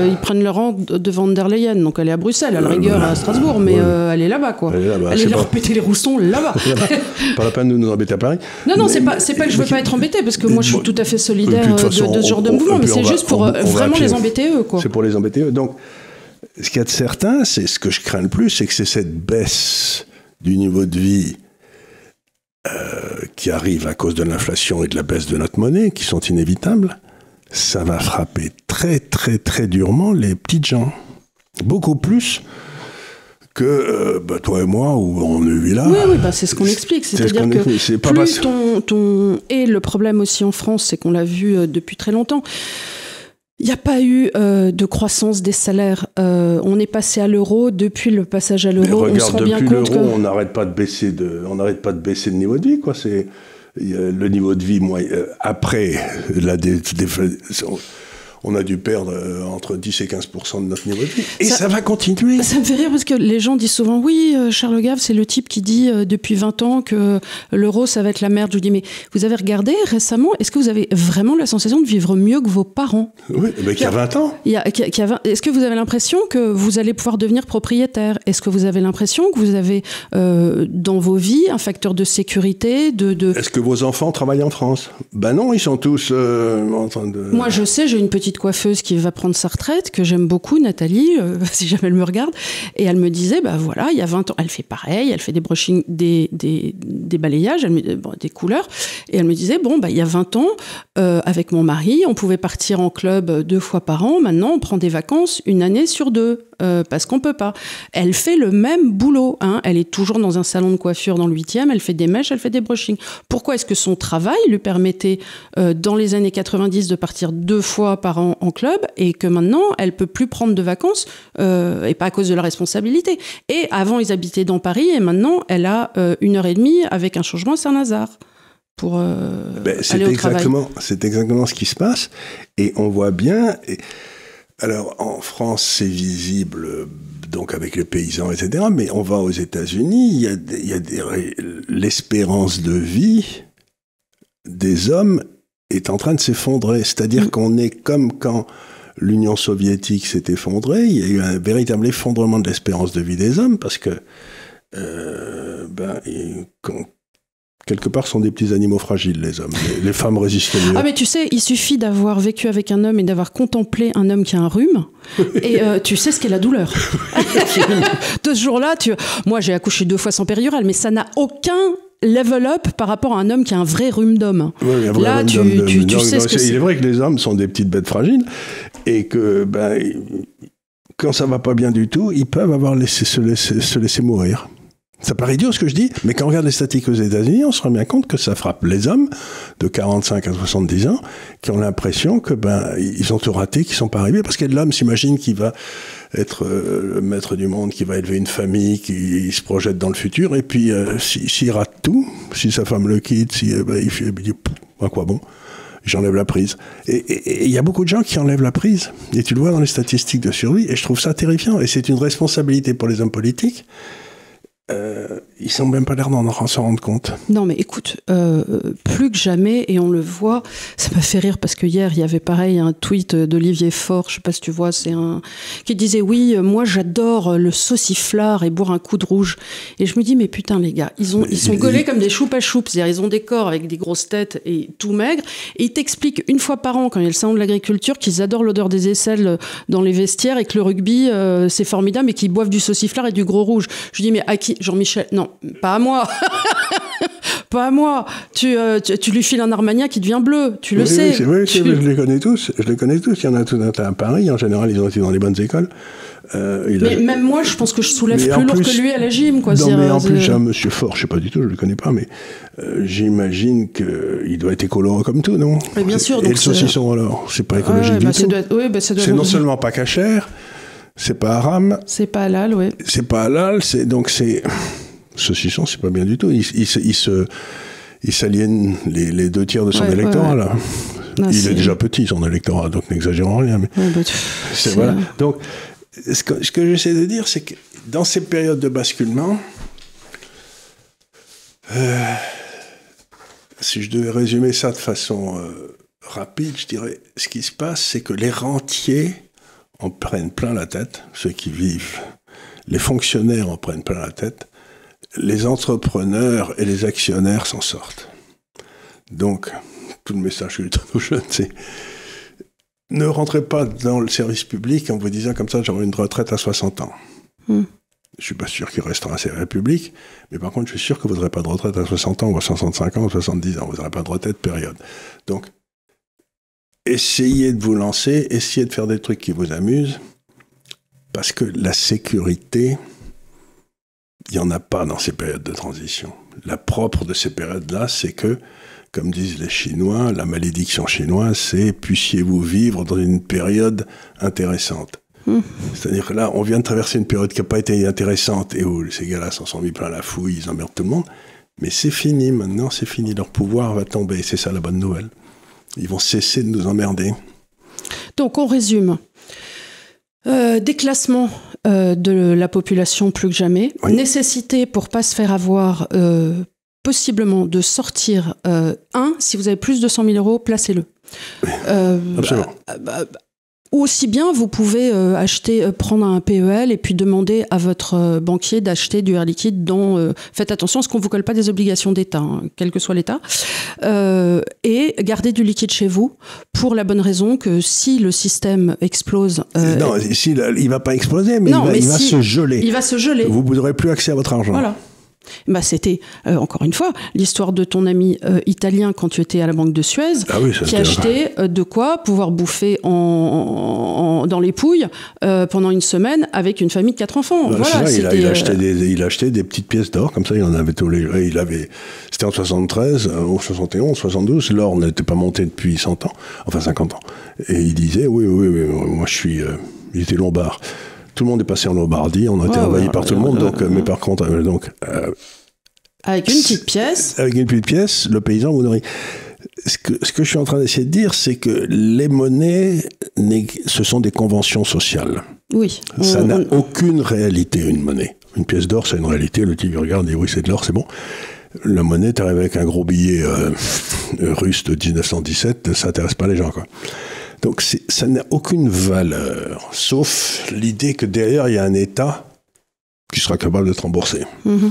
ils prennent le rang devant der Leyen, donc elle est à Bruxelles, à la rigueur à Strasbourg, mais elle est là-bas, quoi. Allez leur péter les roustons là-bas. Pas la peine de nous embêter à Paris. Non, c'est pas que je veux pas être embêté, parce que moi, je suis tout à fait solidaire de ce genre de mouvement, mais c'est juste pour vraiment les embêter eux, quoi. C'est pour les embêter eux. Donc, ce qu'il y a de certain, c'est ce que je crains le plus, c'est que c'est cette baisse du niveau de vie qui arrive à cause de l'inflation et de la baisse de notre monnaie, qui sont inévitables, ça va frapper très, très, très durement les petites gens. Beaucoup plus que toi et moi, où on est là. Oui, c'est ce qu'on explique. C'est-à-dire que plus Et le problème aussi en France, c'est qu'on l'a vu depuis très longtemps, il n'y a pas eu de croissance des salaires. On est passé à l'euro. Depuis le passage à l'euro, on se rend bien compte que... on n'arrête pas de baisser le niveau de vie, quoi. C'est le niveau de vie après on a dû perdre entre 10 et 15% de notre niveau de vie. Et ça va continuer. Ça me fait rire parce que les gens disent souvent, oui, Charles Gave, c'est le type qui dit depuis 20 ans que l'euro, ça va être la merde. Je lui dis, mais vous avez regardé récemment, est-ce que vous avez vraiment la sensation de vivre mieux que vos parents ? Oui, mais qu'il y a 20 ans. Est-ce que vous avez l'impression que vous allez pouvoir devenir propriétaire ? Est-ce que vous avez l'impression que vous avez dans vos vies un facteur de sécurité Est-ce que vos enfants travaillent en France ? Ben non, ils sont tous en train de... Moi, je sais, j'ai une petite coiffeuse qui va prendre sa retraite, que j'aime beaucoup, Nathalie, si jamais elle me regarde, et elle me disait, voilà, il y a 20 ans, elle fait pareil, elle fait des brushings, des balayages, des couleurs, et elle me disait, il y a 20 ans, avec mon mari, on pouvait partir en club 2 fois par an, maintenant on prend des vacances 1 année sur 2, parce qu'on peut pas. Elle fait le même boulot, hein. Elle est toujours dans un salon de coiffure dans le 8e, elle fait des mèches, elle fait des brushings. Pourquoi est-ce que son travail lui permettait, dans les années 90, de partir 2 fois par an en club, et que maintenant, elle peut plus prendre de vacances, et pas à cause de la responsabilité. Et avant, ils habitaient dans Paris, et maintenant, elle a 1h30 avec un changement à Saint-Lazare pour aller au travail. C'est exactement ce qui se passe, et on voit bien... Alors, en France, c'est visible, donc avec les paysans, etc., mais on va aux États-Unis, l'espérance de vie des hommes est en train de s'effondrer. C'est-à-dire qu'on est comme quand l'Union soviétique s'est effondrée, il y a eu un véritable effondrement de l'espérance de vie des hommes, parce que, quelque part, sont des petits animaux fragiles, les hommes. Les femmes résistent mieux. Ah, mais tu sais, il suffit d'avoir vécu avec un homme et d'avoir contemplé un homme qui a un rhume, et tu sais ce qu'est la douleur. De ce jour-là, moi, j'ai accouché 2 fois sans péridurale, mais ça n'a aucun level up par rapport à un homme qui a un vrai rhume d'homme. Oui, là, tu sais ce que c'est. Il est vrai que les hommes sont des petites bêtes fragiles, et que quand ça va pas bien du tout, ils peuvent se laisser mourir. Ça paraît idiot ce que je dis, mais quand on regarde les statistiques aux États-Unis, on se rend bien compte que ça frappe les hommes de 45 à 70 ans qui ont l'impression que ils ont tout raté, qu'ils sont pas arrivés, parce que l'homme s'imagine qu'il va être le maître du monde, qui va élever une famille, qui se projette dans le futur, et puis s'il rate tout, si sa femme le quitte, il dit à quoi bon, j'enlève la prise. Et il y a beaucoup de gens qui enlèvent la prise, et tu le vois dans les statistiques de survie, et je trouve ça terrifiant, et c'est une responsabilité pour les hommes politiques. Ils semblent même pas l'air d'en s'en rendre compte. Non, mais écoute, plus que jamais, et on le voit, ça m'a fait rire parce que hier, il y avait pareil un tweet d'Olivier Faure, je sais pas si tu vois, qui disait oui, moi j'adore le sauciflard et boire un coup de rouge. Et je me dis, mais putain, les gars, ils sont gaulés comme des choups à choups, c'est-à-dire ils ont des corps avec des grosses têtes et tout maigres, et ils t'expliquent une fois par an, quand il y a le salon de l'agriculture, qu'ils adorent l'odeur des aisselles dans les vestiaires et que le rugby, c'est formidable, et qu'ils boivent du sauciflard et du gros rouge. Je dis, mais à qui? Jean-Michel? Non, pas à moi. Pas à moi. Tu lui files un Armagnac qui devient bleu, tu le sais. Oui, je les connais tous. Il y en a tout un tas à Paris. En général, ils ont été dans les bonnes écoles. Mais même moi, je pense que je soulève plus lourd que lui à la gym. Quoi. Non, mais en plus, j'ai un monsieur Fort, je sais pas du tout, je le connais pas, mais j'imagine qu'il doit être écolo comme tout, non? Mais bien sûr. Et le saucisson, alors, c'est pas écologique du tout. C'est non seulement pas cachère, c'est pas haram. C'est pas halal, oui. C'est pas halal, saucisson, c'est pas bien du tout. Il s'aliène les 2 tiers de son électorat, là. Non, il est déjà petit, son électorat, donc n'exagérons rien. Mais voilà. Donc, ce que j'essaie de dire, c'est que dans ces périodes de basculement, si je devais résumer ça de façon rapide, je dirais, ce qui se passe, c'est que les rentiers en prennent plein la tête, ceux qui vivent. Les fonctionnaires en prennent plein la tête. Les entrepreneurs et les actionnaires s'en sortent. Donc, tout le message que je donne aux jeunes, c'est ne rentrez pas dans le service public en vous disant comme ça, j'aurai une retraite à 60 ans. Je ne suis pas sûr qu'il restera un service public, mais par contre, je suis sûr que vous n'aurez pas de retraite à 60 ans, ou à 65 ans, ou à 70 ans. Vous n'aurez pas de retraite période. Donc, essayez de vous lancer, essayez de faire des trucs qui vous amusent, parce que la sécurité, il n'y en a pas dans ces périodes de transition. La propre de ces périodes-là, c'est que, comme disent les Chinois, la malédiction chinoise, c'est « puissiez-vous vivre dans une période intéressante ». C'est-à-dire que là, on vient de traverser une période qui n'a pas été intéressante et où ces gars-là s'en sont mis plein la fouille, ils emmerdent tout le monde. Mais c'est fini, maintenant, c'est fini. Leur pouvoir va tomber, c'est ça la bonne nouvelle. Ils vont cesser de nous emmerder. Donc, on résume. Déclassement de la population plus que jamais. Oui. Nécessité pour ne pas se faire avoir, possiblement, de sortir. Si vous avez plus de 100 000 euros, placez-le. Oui, absolument. Aussi bien, vous pouvez prendre un PEL et puis demander à votre banquier d'acheter du air liquide dont... faites attention à ce qu'on ne vous colle pas des obligations d'État, quel que soit l'État. Et gardez du liquide chez vous pour la bonne raison que si le système explose... Non, il ne va pas exploser, mais il va se geler. Il va se geler. Vous n'aurez plus accès à votre argent. Voilà. C'était, encore une fois, l'histoire de ton ami italien quand tu étais à la Banque de Suez, qui achetait de quoi pouvoir bouffer dans les Pouilles pendant une semaine avec une famille de 4 enfants. Voilà, il achetait des petites pièces d'or, comme ça il en avait tous les... C'était en 73, ou 71, 72, l'or n'était pas monté depuis 100 ans, enfin 50 ans. Et il disait, oui, moi je suis... il était lombard. Tout le monde est passé en Lombardie, on a été envahi par tout le monde, mais par contre... avec une petite pièce. Avec une petite pièce, le paysan, vous n'aurez... Ce que je suis en train d'essayer de dire, c'est que les monnaies, ce sont des conventions sociales. Oui. Ça n'a aucune réalité, une monnaie. Une pièce d'or, c'est une réalité. Le type, il regarde, il dit oui, c'est de l'or, c'est bon. La monnaie, t'arrives avec un gros billet russe de 1917, ça n'intéresse pas les gens, quoi. Donc ça n'a aucune valeur, sauf l'idée que derrière, il y a un État qui sera capable de te rembourser. Mmh.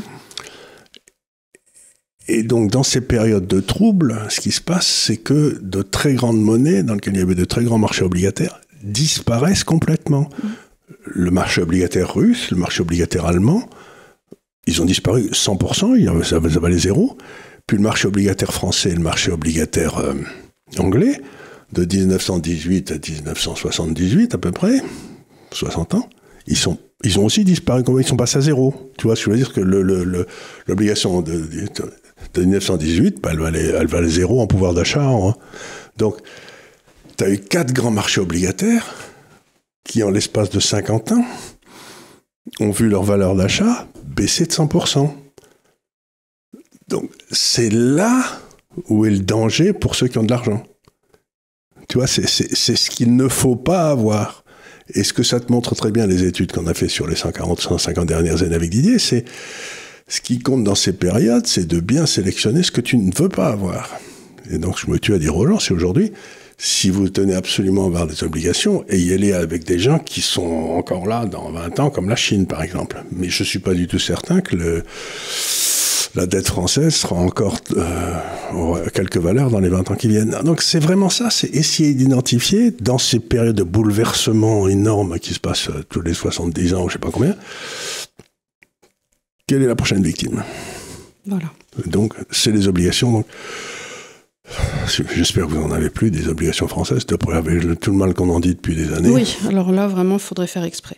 Et donc, dans ces périodes de troubles, ce qui se passe, c'est que de très grandes monnaies, dans lesquelles il y avait de très grands marchés obligataires, disparaissent complètement. Mmh. Le marché obligataire russe, le marché obligataire allemand, ils ont disparu 100%, ça valait zéro. Puis le marché obligataire français et le marché obligataire anglais, de 1918 à 1978 à peu près, 60 ans, ils ont aussi disparu, ils sont passés à zéro. Tu vois, ce que je veux dire, que l'obligation de 1918, bah, elle valait zéro en pouvoir d'achat. Hein. Donc, tu as eu 4 grands marchés obligataires qui, en l'espace de 50 ans, ont vu leur valeur d'achat baisser de 100%. Donc, c'est là où est le danger pour ceux qui ont de l'argent. Tu vois, c'est ce qu'il ne faut pas avoir. Et ce que ça te montre très bien, les études qu'on a fait sur les 150 dernières années avec Didier, c'est ce qui compte dans ces périodes, c'est de bien sélectionner ce que tu ne veux pas avoir. Et donc, je me tue à dire aux gens, c'est aujourd'hui, si vous tenez absolument à avoir des obligations, ayez-les avec des gens qui sont encore là dans 20 ans, comme la Chine, par exemple. Mais je ne suis pas du tout certain que la dette française sera encore aura quelques valeurs dans les 20 ans qui viennent. Donc c'est vraiment ça, c'est essayer d'identifier dans ces périodes de bouleversement énormes qui se passent tous les 70 ans, je ne sais pas combien, quelle est la prochaine victime. Voilà. Donc c'est les obligations. Donc, j'espère que vous n'en avez plus, des obligations françaises, avec tout le mal qu'on en dit depuis des années. Oui, alors là vraiment il faudrait faire exprès.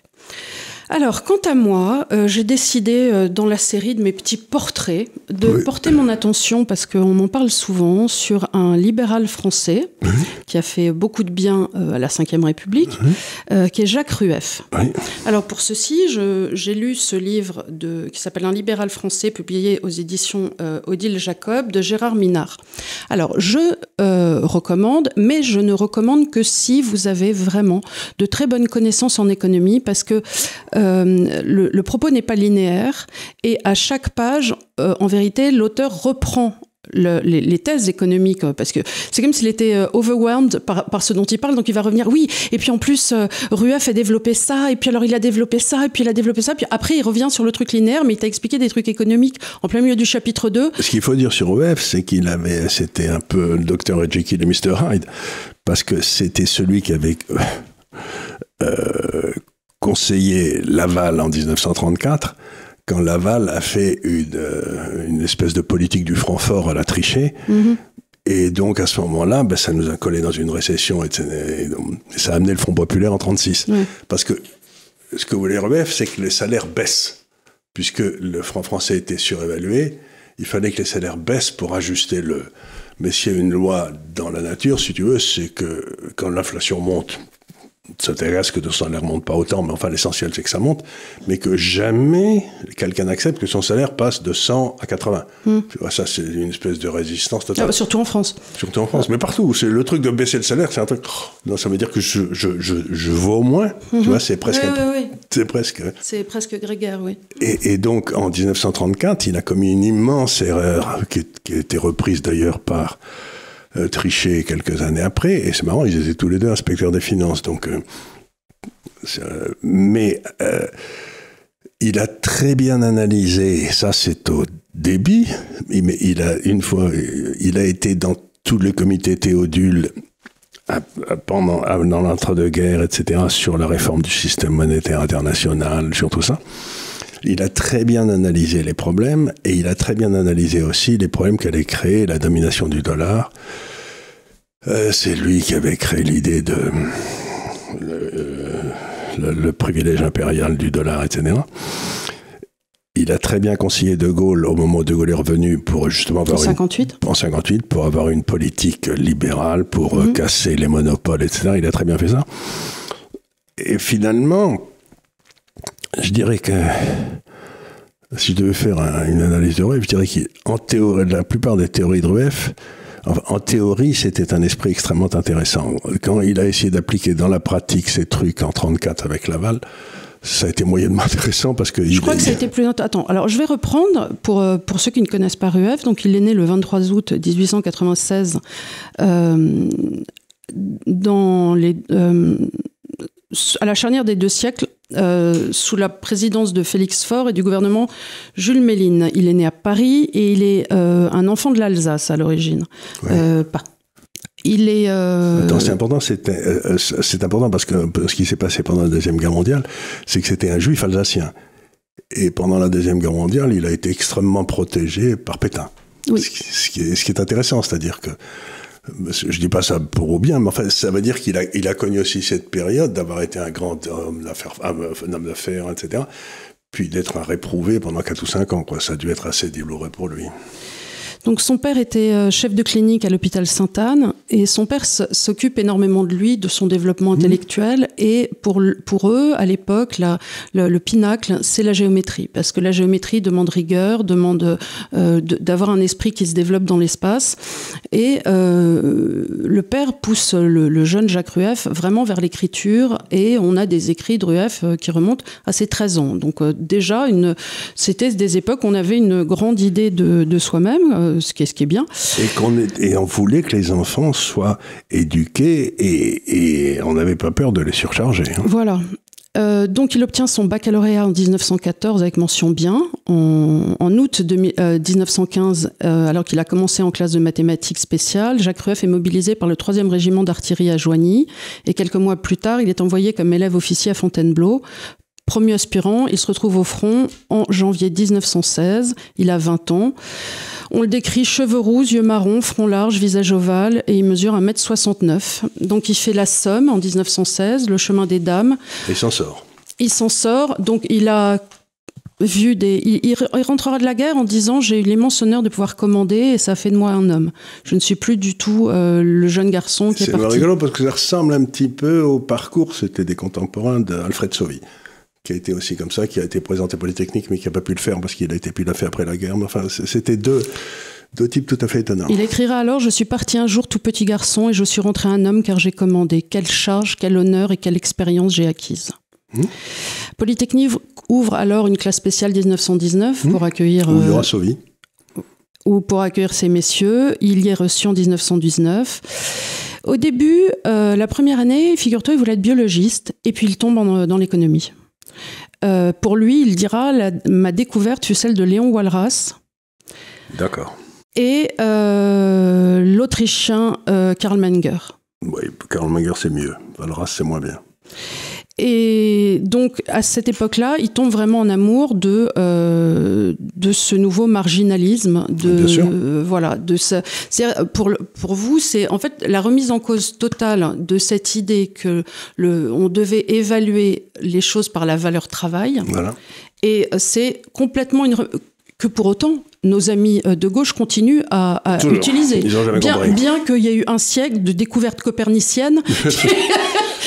Alors, quant à moi, j'ai décidé, dans la série de mes petits portraits, de porter mon attention, parce qu'on m'en parle souvent, sur un libéral français qui a fait beaucoup de bien à la Ve République, qui est Jacques Rueff. Alors, pour ceci, j'ai lu ce livre qui s'appelle « Un libéral français », publié aux éditions Odile Jacob, de Gérard Minard. Alors, je recommande, mais je ne recommande que si vous avez vraiment de très bonnes connaissances en économie, parce que le propos n'est pas linéaire et à chaque page, en vérité, l'auteur reprend les thèses économiques, parce que c'est comme s'il était overwhelmed par ce dont il parle, donc il va revenir, oui, et puis en plus, Rueff a développé ça, et puis alors il a développé ça, et puis il a développé ça, puis après il revient sur le truc linéaire, mais il t'a expliqué des trucs économiques en plein milieu du chapitre 2. Ce qu'il faut dire sur Rueff, c'est c'était un peu le Dr. Jekyll et Mr. Hyde, parce que c'était celui qui avait conseillé Laval en 1934, quand Laval a fait une espèce de politique du franc fort à la trichée. Et donc, à ce moment-là, ça nous a collé dans une récession, et ça a amené le Front populaire en 1936. Parce que ce que voulait Rueff, c'est que les salaires baissent. Puisque le franc français était surévalué, il fallait que les salaires baissent pour ajuster le... Mais s'il y a une loi dans la nature, si tu veux, c'est que quand l'inflation monte, ça t'intéresse que ton salaire ne monte pas autant, mais enfin l'essentiel c'est que ça monte, mais que jamais quelqu'un n'accepte que son salaire passe de 100 à 80. Tu vois, ça c'est une espèce de résistance totale. Surtout en France. Surtout en France, mais partout. C'est le truc de baisser le salaire, c'est un truc... Non, ça veut dire que je vaux moins. Tu vois, c'est presque... C'est presque grégaire, oui. Et donc, en 1934, il a commis une immense erreur, qui a été reprise d'ailleurs par... Trichet quelques années après, et c'est marrant, ils étaient tous les deux inspecteurs des finances, donc il a très bien analysé, ça c'est au début, mais il a été dans tous les comités Théodule dans l'entre-deux-guerres, etc., sur la réforme du système monétaire international, sur tout ça. Il a très bien analysé les problèmes, et il a très bien analysé aussi les problèmes qu'allait créer la domination du dollar. C'est lui qui avait créé l'idée de le privilège impérial du dollar, etc. Il a très bien conseillé De Gaulle, au moment où De Gaulle est revenu, pour justement avoir... En 58, pour avoir une politique libérale, pour casser les monopoles, etc. Il a très bien fait ça. Et finalement... Je dirais que, si je devais faire une analyse de Rueff, je dirais qu'en théorie, la plupart des théories de Rueff, en théorie, c'était un esprit extrêmement intéressant. Quand il a essayé d'appliquer dans la pratique ces trucs en 1934 avec Laval, ça a été moyennement intéressant parce que... Je crois que ça a été plus... Attends, alors je vais reprendre pour ceux qui ne connaissent pas Rueff. Donc il est né le 23 août 1896 à la charnière des 2 siècles, sous la présidence de Félix Faure et du gouvernement Jules Méline. Il est né à Paris et il est un enfant de l'Alsace à l'origine. Il est... Attends, c'est important, c'est important parce que ce qui s'est passé pendant la Deuxième Guerre mondiale, c'est que c'était un juif alsacien. Et pendant la Deuxième Guerre mondiale, il a été extrêmement protégé par Pétain. Oui. Ce qui est intéressant, c'est-à-dire que Je dis pas ça pour au bien, mais enfin, ça veut dire qu'il a connu aussi cette période d'avoir été un grand homme d'affaires, etc., puis d'être un réprouvé pendant 4 ou 5 ans, quoi. Ça a dû être assez douloureux pour lui. Donc son père était chef de clinique à l'hôpital Sainte-Anne et son père s'occupe énormément de lui, de son développement intellectuel. Et pour eux, à l'époque, le pinacle, c'est la géométrie. Parce que la géométrie demande rigueur, demande d'avoir un esprit qui se développe dans l'espace. Et le père pousse le jeune Jacques Rueff vraiment vers l'écriture. Et on a des écrits de Rueff qui remontent à ses 13 ans. Donc déjà, c'était des époques où on avait une grande idée de soi-même, ce qui est bien. Et on voulait que les enfants soient éduqués et on n'avait pas peur de les surcharger. Hein. Voilà. Donc il obtient son baccalauréat en 1914 avec mention bien. En août 1915, alors qu'il a commencé en classe de mathématiques spéciales, Jacques Rueff est mobilisé par le 3e régiment d'artillerie à Joigny. Et quelques mois plus tard, il est envoyé comme élève officier à Fontainebleau. Promu aspirant, il se retrouve au front en janvier 1916. Il a 20 ans. On le décrit cheveux roux, yeux marrons, front large, visage ovale, et il mesure 1m69. Donc il fait la Somme en 1916, le chemin des Dames. Et il s'en sort. Il s'en sort, donc il a vu il rentrera de la guerre en disant « J'ai eu l'immense honneur de pouvoir commander et ça fait de moi un homme. Je ne suis plus du tout le jeune garçon qui est parti. » C'est rigolo parce que ça ressemble un petit peu au parcours, c'était des contemporains d'Alfred Sauvy, qui a été aussi comme ça, qui a été présenté Polytechnique, mais qui n'a pas pu le faire parce qu'il a été fait après la guerre. Mais enfin, c'était deux types tout à fait étonnants. Il écrira alors « Je suis parti un jour tout petit garçon et je suis rentré un homme car j'ai commandé. Quelle charge, quel honneur et quelle expérience j'ai acquise. » Polytechnique ouvre alors une classe spéciale 1919 pour accueillir... Où il y aura Sauvy. Ou pour accueillir ces messieurs. Il y est reçu en 1919. Au début, la première année, figure-toi, il voulait être biologiste et puis il tombe dans l'économie. Pour lui, il dira « Ma découverte fut celle de Léon Walras. » D'accord. Et l'Autrichien Karl Menger. Oui, Karl Menger, c'est mieux. Walras, c'est moins bien. Et donc, à cette époque-là, il tombe vraiment en amour de ce nouveau marginalisme. Bien sûr. Voilà. Pour vous, c'est en fait la remise en cause totale de cette idée que on devait évaluer les choses par la valeur travail. Voilà. Et c'est complètement que pour autant, nos amis de gauche continuent à utiliser. Ils ont jamais compris. Bien qu'il y ait eu un siècle de découverte copernicienne.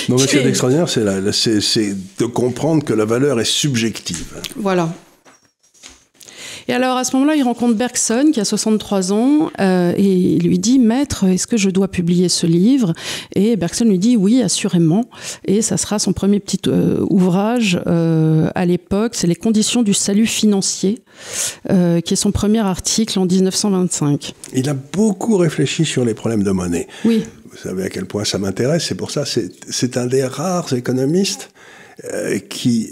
Non, mais ce qui est extraordinaire, c'est de comprendre que la valeur est subjective. Voilà. Et alors, à ce moment-là, il rencontre Bergson, qui a 63 ans, et il lui dit « Maître, est-ce que je dois publier ce livre ?» Et Bergson lui dit « Oui, assurément. » Et ça sera son premier petit ouvrage à l'époque. C'est « Les conditions du salut financier », qui est son premier article en 1925. Il a beaucoup réfléchi sur les problèmes de monnaie. Oui. Vous savez à quel point ça m'intéresse. C'est pour ça, c'est un des rares économistes qui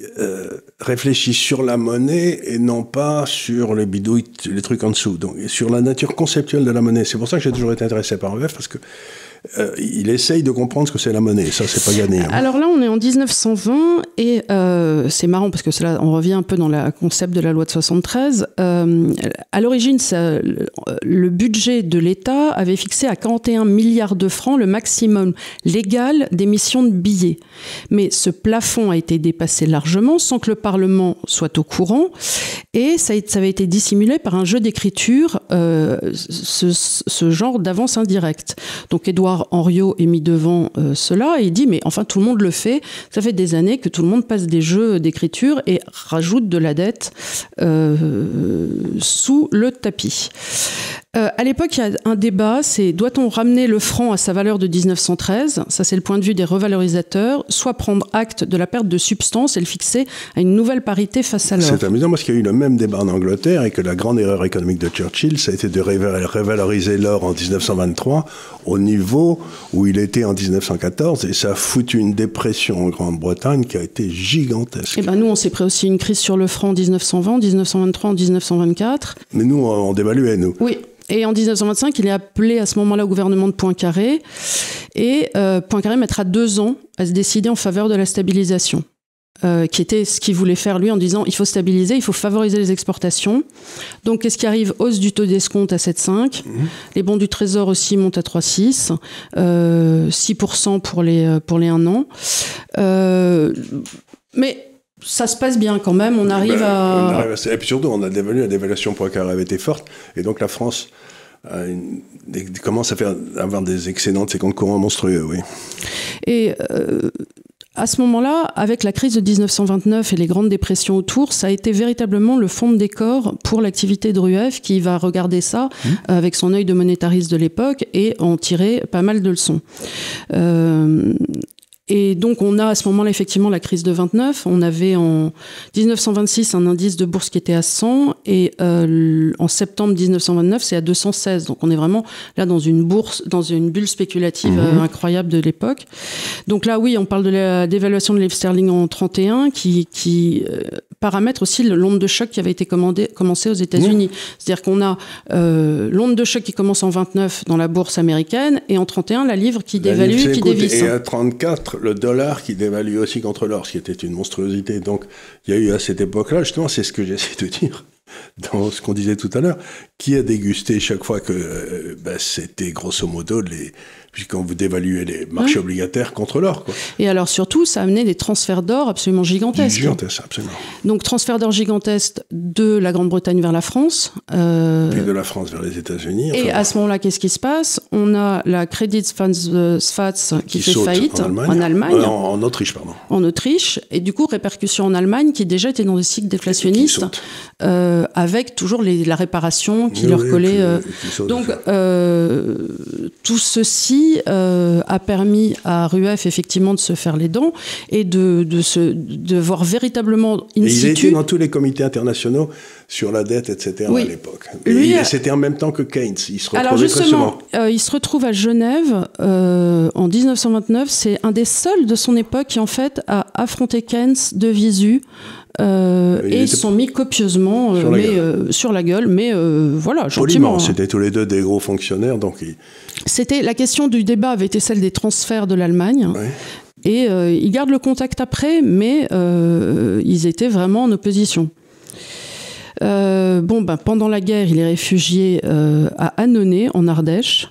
réfléchit sur la monnaie et non pas sur les bidouilles, les trucs en dessous. Donc, sur la nature conceptuelle de la monnaie. C'est pour ça que j'ai toujours été intéressé par Rueff, parce que il essaye de comprendre ce que c'est la monnaie. Ça, c'est pas gagné. Hein. Alors là, on est en 1920 et c'est marrant parce que là, on revient un peu dans le concept de la loi de 73. À l'origine, le budget de l'État avait fixé à 41 milliards de francs le maximum légal d'émission de billets. Mais ce plafond a été dépassé largement sans que le Parlement soit au courant et ça avait été dissimulé par un jeu d'écriture, ce genre d'avance indirecte. Donc Édouard Henriot est mis devant cela et il dit mais enfin tout le monde le fait, ça fait des années que tout le monde passe des jeux d'écriture et rajoute de la dette sous le tapis. À l'époque, il y a un débat, c'est doit-on ramener le franc à sa valeur de 1913 ? Ça, c'est le point de vue des revalorisateurs. Soit prendre acte de la perte de substance et le fixer à une nouvelle parité face à l'or. C'est amusant parce qu'il y a eu le même débat en Angleterre et que la grande erreur économique de Churchill, ça a été de revaloriser l'or en 1923 au niveau où il était en 1914 et ça a foutu une dépression en Grande-Bretagne qui a été gigantesque. Et ben nous, on s'est pris aussi une crise sur le franc en 1920, 1923, en 1924. Mais nous, on dévaluait, nous. Oui. Et en 1925, il est appelé à ce moment-là au gouvernement de Poincaré. Et Poincaré mettra 2 ans à se décider en faveur de la stabilisation. qui était ce qu'il voulait faire lui en disant il faut stabiliser, il faut favoriser les exportations. Donc qu'est-ce qui arrive? Hausse du taux d'escompte à 7,5. Les bons du Trésor aussi montent à 3,6. 6% pour les 1 an. Mais ça se passe bien quand même, on arrive à... Et puis surtout, on a dévalué, la dévaluation poincarée avait été forte, et donc la France commence à avoir des excédents de ses comptes courants monstrueux, oui. Et à ce moment-là, avec la crise de 1929 et les grandes dépressions autour, ça a été véritablement le fond de décor pour l'activité de Rueff, qui va regarder ça avec son œil de monétariste de l'époque et en tirer pas mal de leçons. Et donc, on a à ce moment-là, effectivement, la crise de 29. On avait en 1926 un indice de bourse qui était à 100 et en septembre 1929, c'est à 216. Donc, on est vraiment là dans une bourse, dans une bulle spéculative incroyable de l'époque. Donc là, oui, on parle de la dévaluation de livre sterling en 31 qui paramètre aussi l'onde de choc qui avait été commencée aux États-Unis. C'est-à-dire qu'on a l'onde de choc qui commence en 29 dans la bourse américaine et en 31, la livre qui dévalue, qui dévisse. Et à 34, le dollar qui dévalue aussi contre l'or, ce qui était une monstruosité. Donc, il y a eu à cette époque-là, justement, c'est ce que j'essaie de dire dans ce qu'on disait tout à l'heure, qui a dégusté chaque fois que c'était grosso modo quand vous dévaluez les marchés obligataires contre l'or, quoi. Et alors surtout, ça a amené des transferts d'or absolument gigantesques. Gigantesques, absolument. Donc transfert d'or gigantesque de la Grande-Bretagne vers la France. Puis de la France vers les États-Unis. Et à ce moment-là, qu'est-ce qui se passe? On a la Credit Suisse qui fait faillite en Allemagne. En Autriche, pardon. En Autriche. Et du coup, répercussion en Allemagne, qui déjà était dans des cycles déflationnistes, avec toujours la réparation qui leur collait. Donc, tout ceci a permis à Rueff effectivement de se faire les dents et de voir véritablement in situ. Il était dans tous les comités internationaux sur la dette, etc. à l'époque. C'était en même temps que Keynes. Il se retrouvait très souvent. Il se retrouve à Genève en 1929. C'est un des seuls de son époque qui en fait a affronté Keynes de visu. Et ils se sont mis copieusement sur la gueule, mais voilà, gentiment. C'était tous les deux des gros fonctionnaires, donc C'était la question du débat avait été celle des transferts de l'Allemagne. Ouais. Et ils gardent le contact après, mais ils étaient vraiment en opposition. Pendant la guerre, il est réfugié à Annonay, en Ardèche.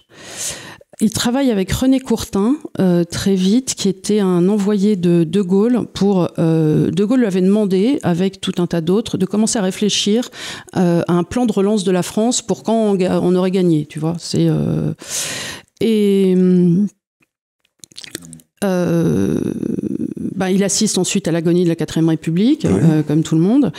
Il travaille avec René Courtin très vite, qui était un envoyé de De Gaulle. De Gaulle lui avait demandé, avec tout un tas d'autres, de commencer à réfléchir à un plan de relance de la France pour quand on aurait gagné, tu vois. Il assiste ensuite à l'agonie de la 4ème République, comme tout le monde.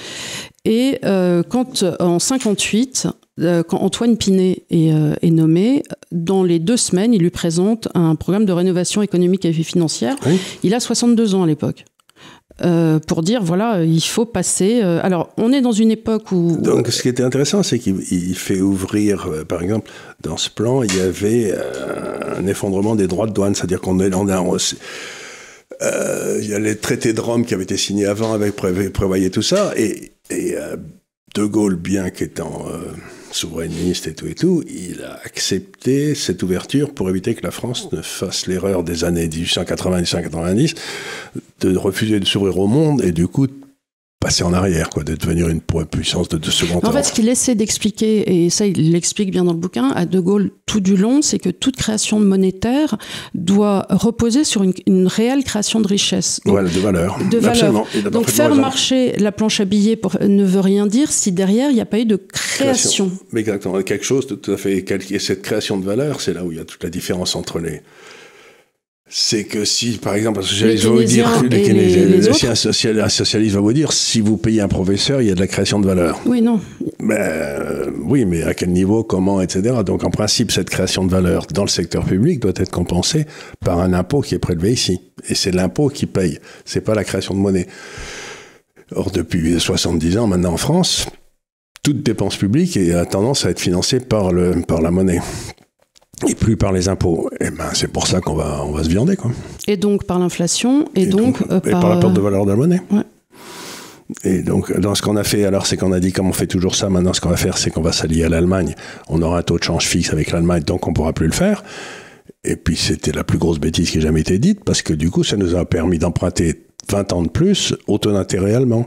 Et quand, en 58... quand Antoine Pinet est nommé, dans les 2 semaines, il lui présente un programme de rénovation économique et financière. Oui. Il a 62 ans à l'époque. Pour dire, voilà, il faut passer... alors, on est dans une époque où... Donc, ce qui était intéressant, c'est qu'il fait ouvrir, par exemple, dans ce plan, il y avait un effondrement des droits de douane. C'est-à-dire il y a les traités de Rome qui avaient été signés avant, prévoyaient tout ça, et De Gaulle, bien qu'étant souverainiste et tout, il a accepté cette ouverture pour éviter que la France ne fasse l'erreur des années 1880-1890 de refuser de s'ouvrir au monde et du coup passer en arrière, de devenir une puissance de second ordre. En fait, ce qu'il essaie d'expliquer, et ça il l'explique bien dans le bouquin, à De Gaulle tout du long, c'est que toute création monétaire doit reposer sur une réelle création de richesse. Donc, de valeur. Donc faire marcher la planche à billets ne veut rien dire si derrière il n'y a pas eu de création. Mais exactement, quelque chose de tout à fait... Et cette création de valeur, c'est là où il y a toute la différence entre les... C'est que si, par exemple, un socialiste va vous dire, un socialiste va vous dire, si vous payez un professeur, il y a de la création de valeur. Oui, non. Oui, mais à quel niveau, comment, etc. Donc, en principe, cette création de valeur dans le secteur public doit être compensée par un impôt qui est prélevé ici. Et c'est l'impôt qui paye. C'est pas la création de monnaie. Or, depuis 70 ans, maintenant en France, toute dépense publique a tendance à être financée par la monnaie. Et plus par les impôts. Et c'est pour ça qu'on va se viander, quoi. Et donc par l'inflation, et donc par la perte de valeur de la monnaie. Ouais. Et donc, dans ce qu'on a fait, alors, c'est qu'on a dit, comme on fait toujours ça, maintenant, ce qu'on va faire, c'est qu'on va s'allier à l'Allemagne. On aura un taux de change fixe avec l'Allemagne, donc on pourra plus le faire. Et puis, c'était la plus grosse bêtise qui ait jamais été dite, parce que du coup, ça nous a permis d'emprunter 20 ans de plus au taux d'intérêt allemand.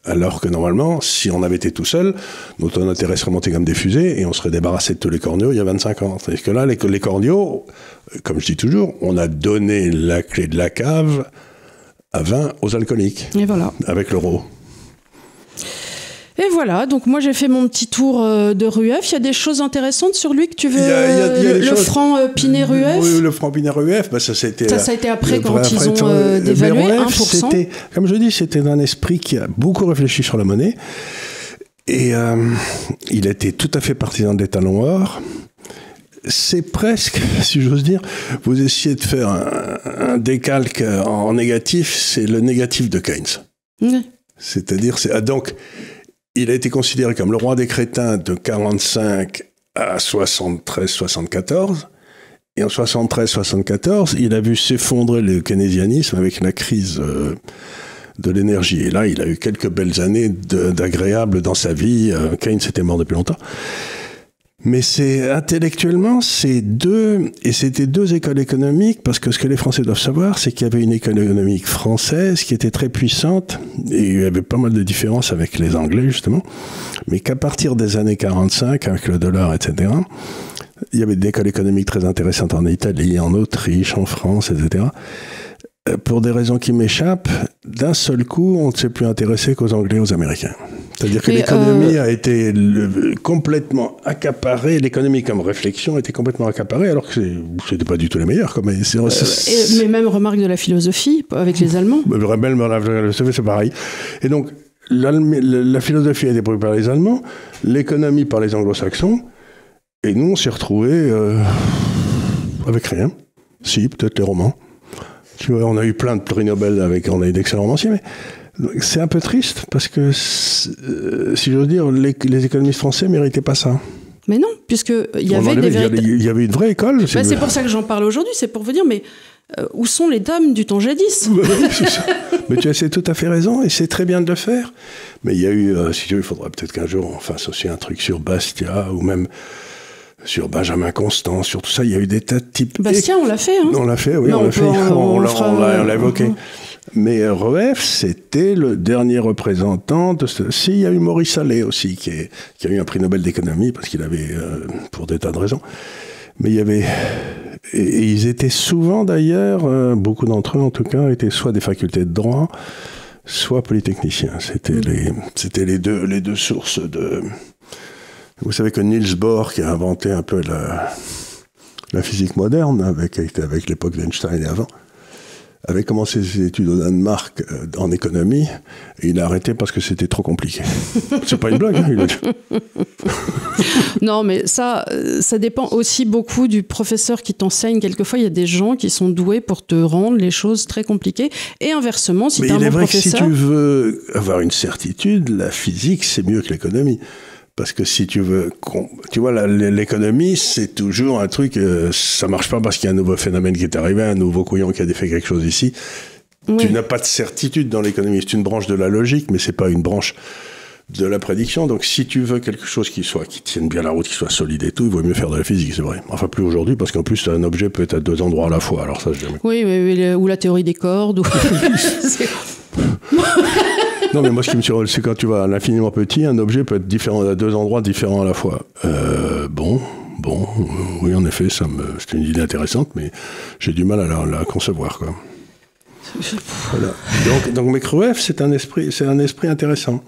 Alors que normalement, si on avait été tout seul, nos taux d'intérêt seraient montés comme des fusées et on serait débarrassé de tous les corneaux il y a 25 ans. C'est-à-dire que là, les corneaux, comme je dis toujours, on a donné la clé de la cave à vin aux alcooliques. Et voilà. Avec l'euro. Et voilà, donc moi j'ai fait mon petit tour de Rueff. Il y a des choses intéressantes sur lui que tu veux... le franc Pinet-Rueff. Oui, le franc Pinet-Rueff, ça a été après quand ils ont dévalué 1%. Comme je dis, c'était un esprit qui a beaucoup réfléchi sur la monnaie. Et il était tout à fait partisan de l'étalon or. C'est presque, si j'ose dire, vous essayez de faire un décalque en négatif, c'est le négatif de Keynes. Oui. C'est-à-dire, donc... Il a été considéré comme le roi des crétins de 45 à 73-74. Et en 73-74, il a vu s'effondrer le keynésianisme avec la crise de l'énergie. Et là, il a eu quelques belles années d'agréables dans sa vie. Keynes était mort depuis longtemps. Mais intellectuellement, c'était deux écoles économiques, parce que ce que les Français doivent savoir, c'est qu'il y avait une école économique française qui était très puissante, et il y avait pas mal de différences avec les Anglais, justement, mais qu'à partir des années 45, avec le dollar, etc., il y avait des écoles économiques très intéressantes en Italie, en Autriche, en France, etc., pour des raisons qui m'échappent, d'un seul coup, on ne s'est plus intéressé qu'aux Anglais et aux Américains. C'est-à-dire que l'économie a été complètement accaparée, l'économie comme réflexion a été complètement accaparée, alors que ce n'était pas du tout les meilleurs. Mais même remarque de la philosophie avec les Allemands. La philosophie, c'est pareil. Et donc, la philosophie a été prise par les Allemands, l'économie par les Anglo-Saxons, et nous, on s'est retrouvés avec rien. Si, peut-être les romans. Tu vois, on a eu plein de prix Nobel on a eu d'excellents romanciers, mais c'est un peu triste parce que, si j'ose dire, les économistes français ne méritaient pas ça. Mais non, puisqu'il y avait il y avait une vraie école. C'est pour ça que j'en parle aujourd'hui, c'est pour vous dire, mais où sont les dames du temps jadis ? Oui, c'est ça. Mais tu as tout à fait raison, et c'est très bien de le faire. Mais il y a eu, si tu veux, il faudra peut-être qu'un jour on fasse aussi un truc sur Bastia, ou même sur Benjamin Constant, sur tout ça, il y a eu des tas de types... Bastia, on l'a fait, hein. On l'a fait, oui, on l'a évoqué. Mais Rueff, c'était le dernier représentant de ce... Si, il y a eu Maurice Allais aussi, qui a eu un prix Nobel d'économie, parce qu'il avait, pour des tas de raisons. Mais il y avait... Et ils étaient souvent, d'ailleurs, beaucoup d'entre eux, en tout cas, étaient soit des facultés de droit, soit polytechniciens. C'était les deux sources de... Vous savez que Niels Bohr, qui a inventé un peu la physique moderne, avec l'époque d'Einstein et avant, avait commencé ses études au Danemark en économie, et il a arrêté parce que c'était trop compliqué. C'est pas une blague, hein, il a dit. Non, mais ça dépend aussi beaucoup du professeur qui t'enseigne. Quelquefois, il y a des gens qui sont doués pour te rendre les choses très compliquées. Et inversement, si tu es un bon professeur... Mais il est vrai que si tu veux avoir une certitude, la physique, c'est mieux que l'économie. Parce que si tu veux... Tu vois, l'économie, c'est toujours un truc... ça marche pas parce qu'il y a un nouveau phénomène qui est arrivé, un nouveau couillon qui a fait quelque chose ici. Oui. Tu n'as pas de certitude dans l'économie. C'est une branche de la logique, mais c'est pas une branche de la prédiction. Donc, si tu veux quelque chose qui tienne bien la route, qui soit solide et tout, il vaut mieux faire de la physique, c'est vrai. Enfin, plus aujourd'hui, parce qu'en plus, un objet peut être à deux endroits à la fois. Alors ça, je jamais... Oui, ou la théorie des cordes. Ou... Non, mais moi, ce qui me surprend, c'est quand tu vas à l'infiniment petit, un objet peut être différent à deux endroits différents à la fois. Oui, en effet, c'est une idée intéressante, mais j'ai du mal à la concevoir, quoi. Voilà. Donc Rueff, c'est un esprit intéressant.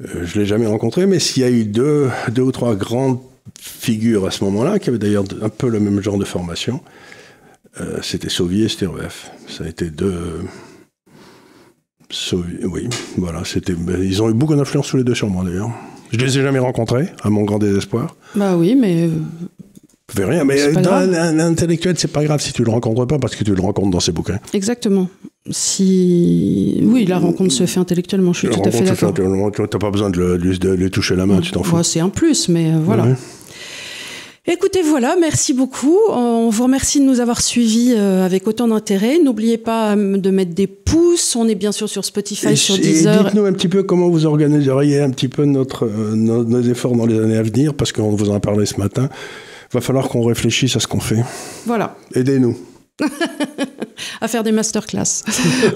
Je l'ai jamais rencontré, mais s'il y a eu deux ou trois grandes figures à ce moment-là, qui avaient d'ailleurs un peu le même genre de formation, c'était Sauvier et c'était Rueff. Ça a été deux... Oui, voilà, ils ont eu beaucoup d'influence tous les deux sur moi d'ailleurs. Je les ai jamais rencontrés, à mon grand désespoir. Bah oui, mais... Fait rien, mais dans un intellectuel, c'est pas grave si tu le rencontres pas, parce que tu le rencontres dans ses bouquins. Exactement. Oui, la rencontre se fait intellectuellement, je suis tout à fait d'accord. Tu n'as pas besoin de lui toucher la main, tu t'en fous. C'est un plus, mais voilà. Ouais. Écoutez, voilà, merci beaucoup. On vous remercie de nous avoir suivis avec autant d'intérêt. N'oubliez pas de mettre des pouces. On est bien sûr sur Spotify, sur Deezer. Dites-nous un petit peu comment vous organiseriez un petit peu nos efforts dans les années à venir, parce qu'on vous en a parlé ce matin. Il va falloir qu'on réfléchisse à ce qu'on fait. Voilà. Aidez-nous. à faire des masterclass.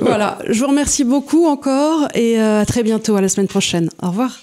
Voilà, je vous remercie beaucoup encore et à très bientôt, à la semaine prochaine. Au revoir.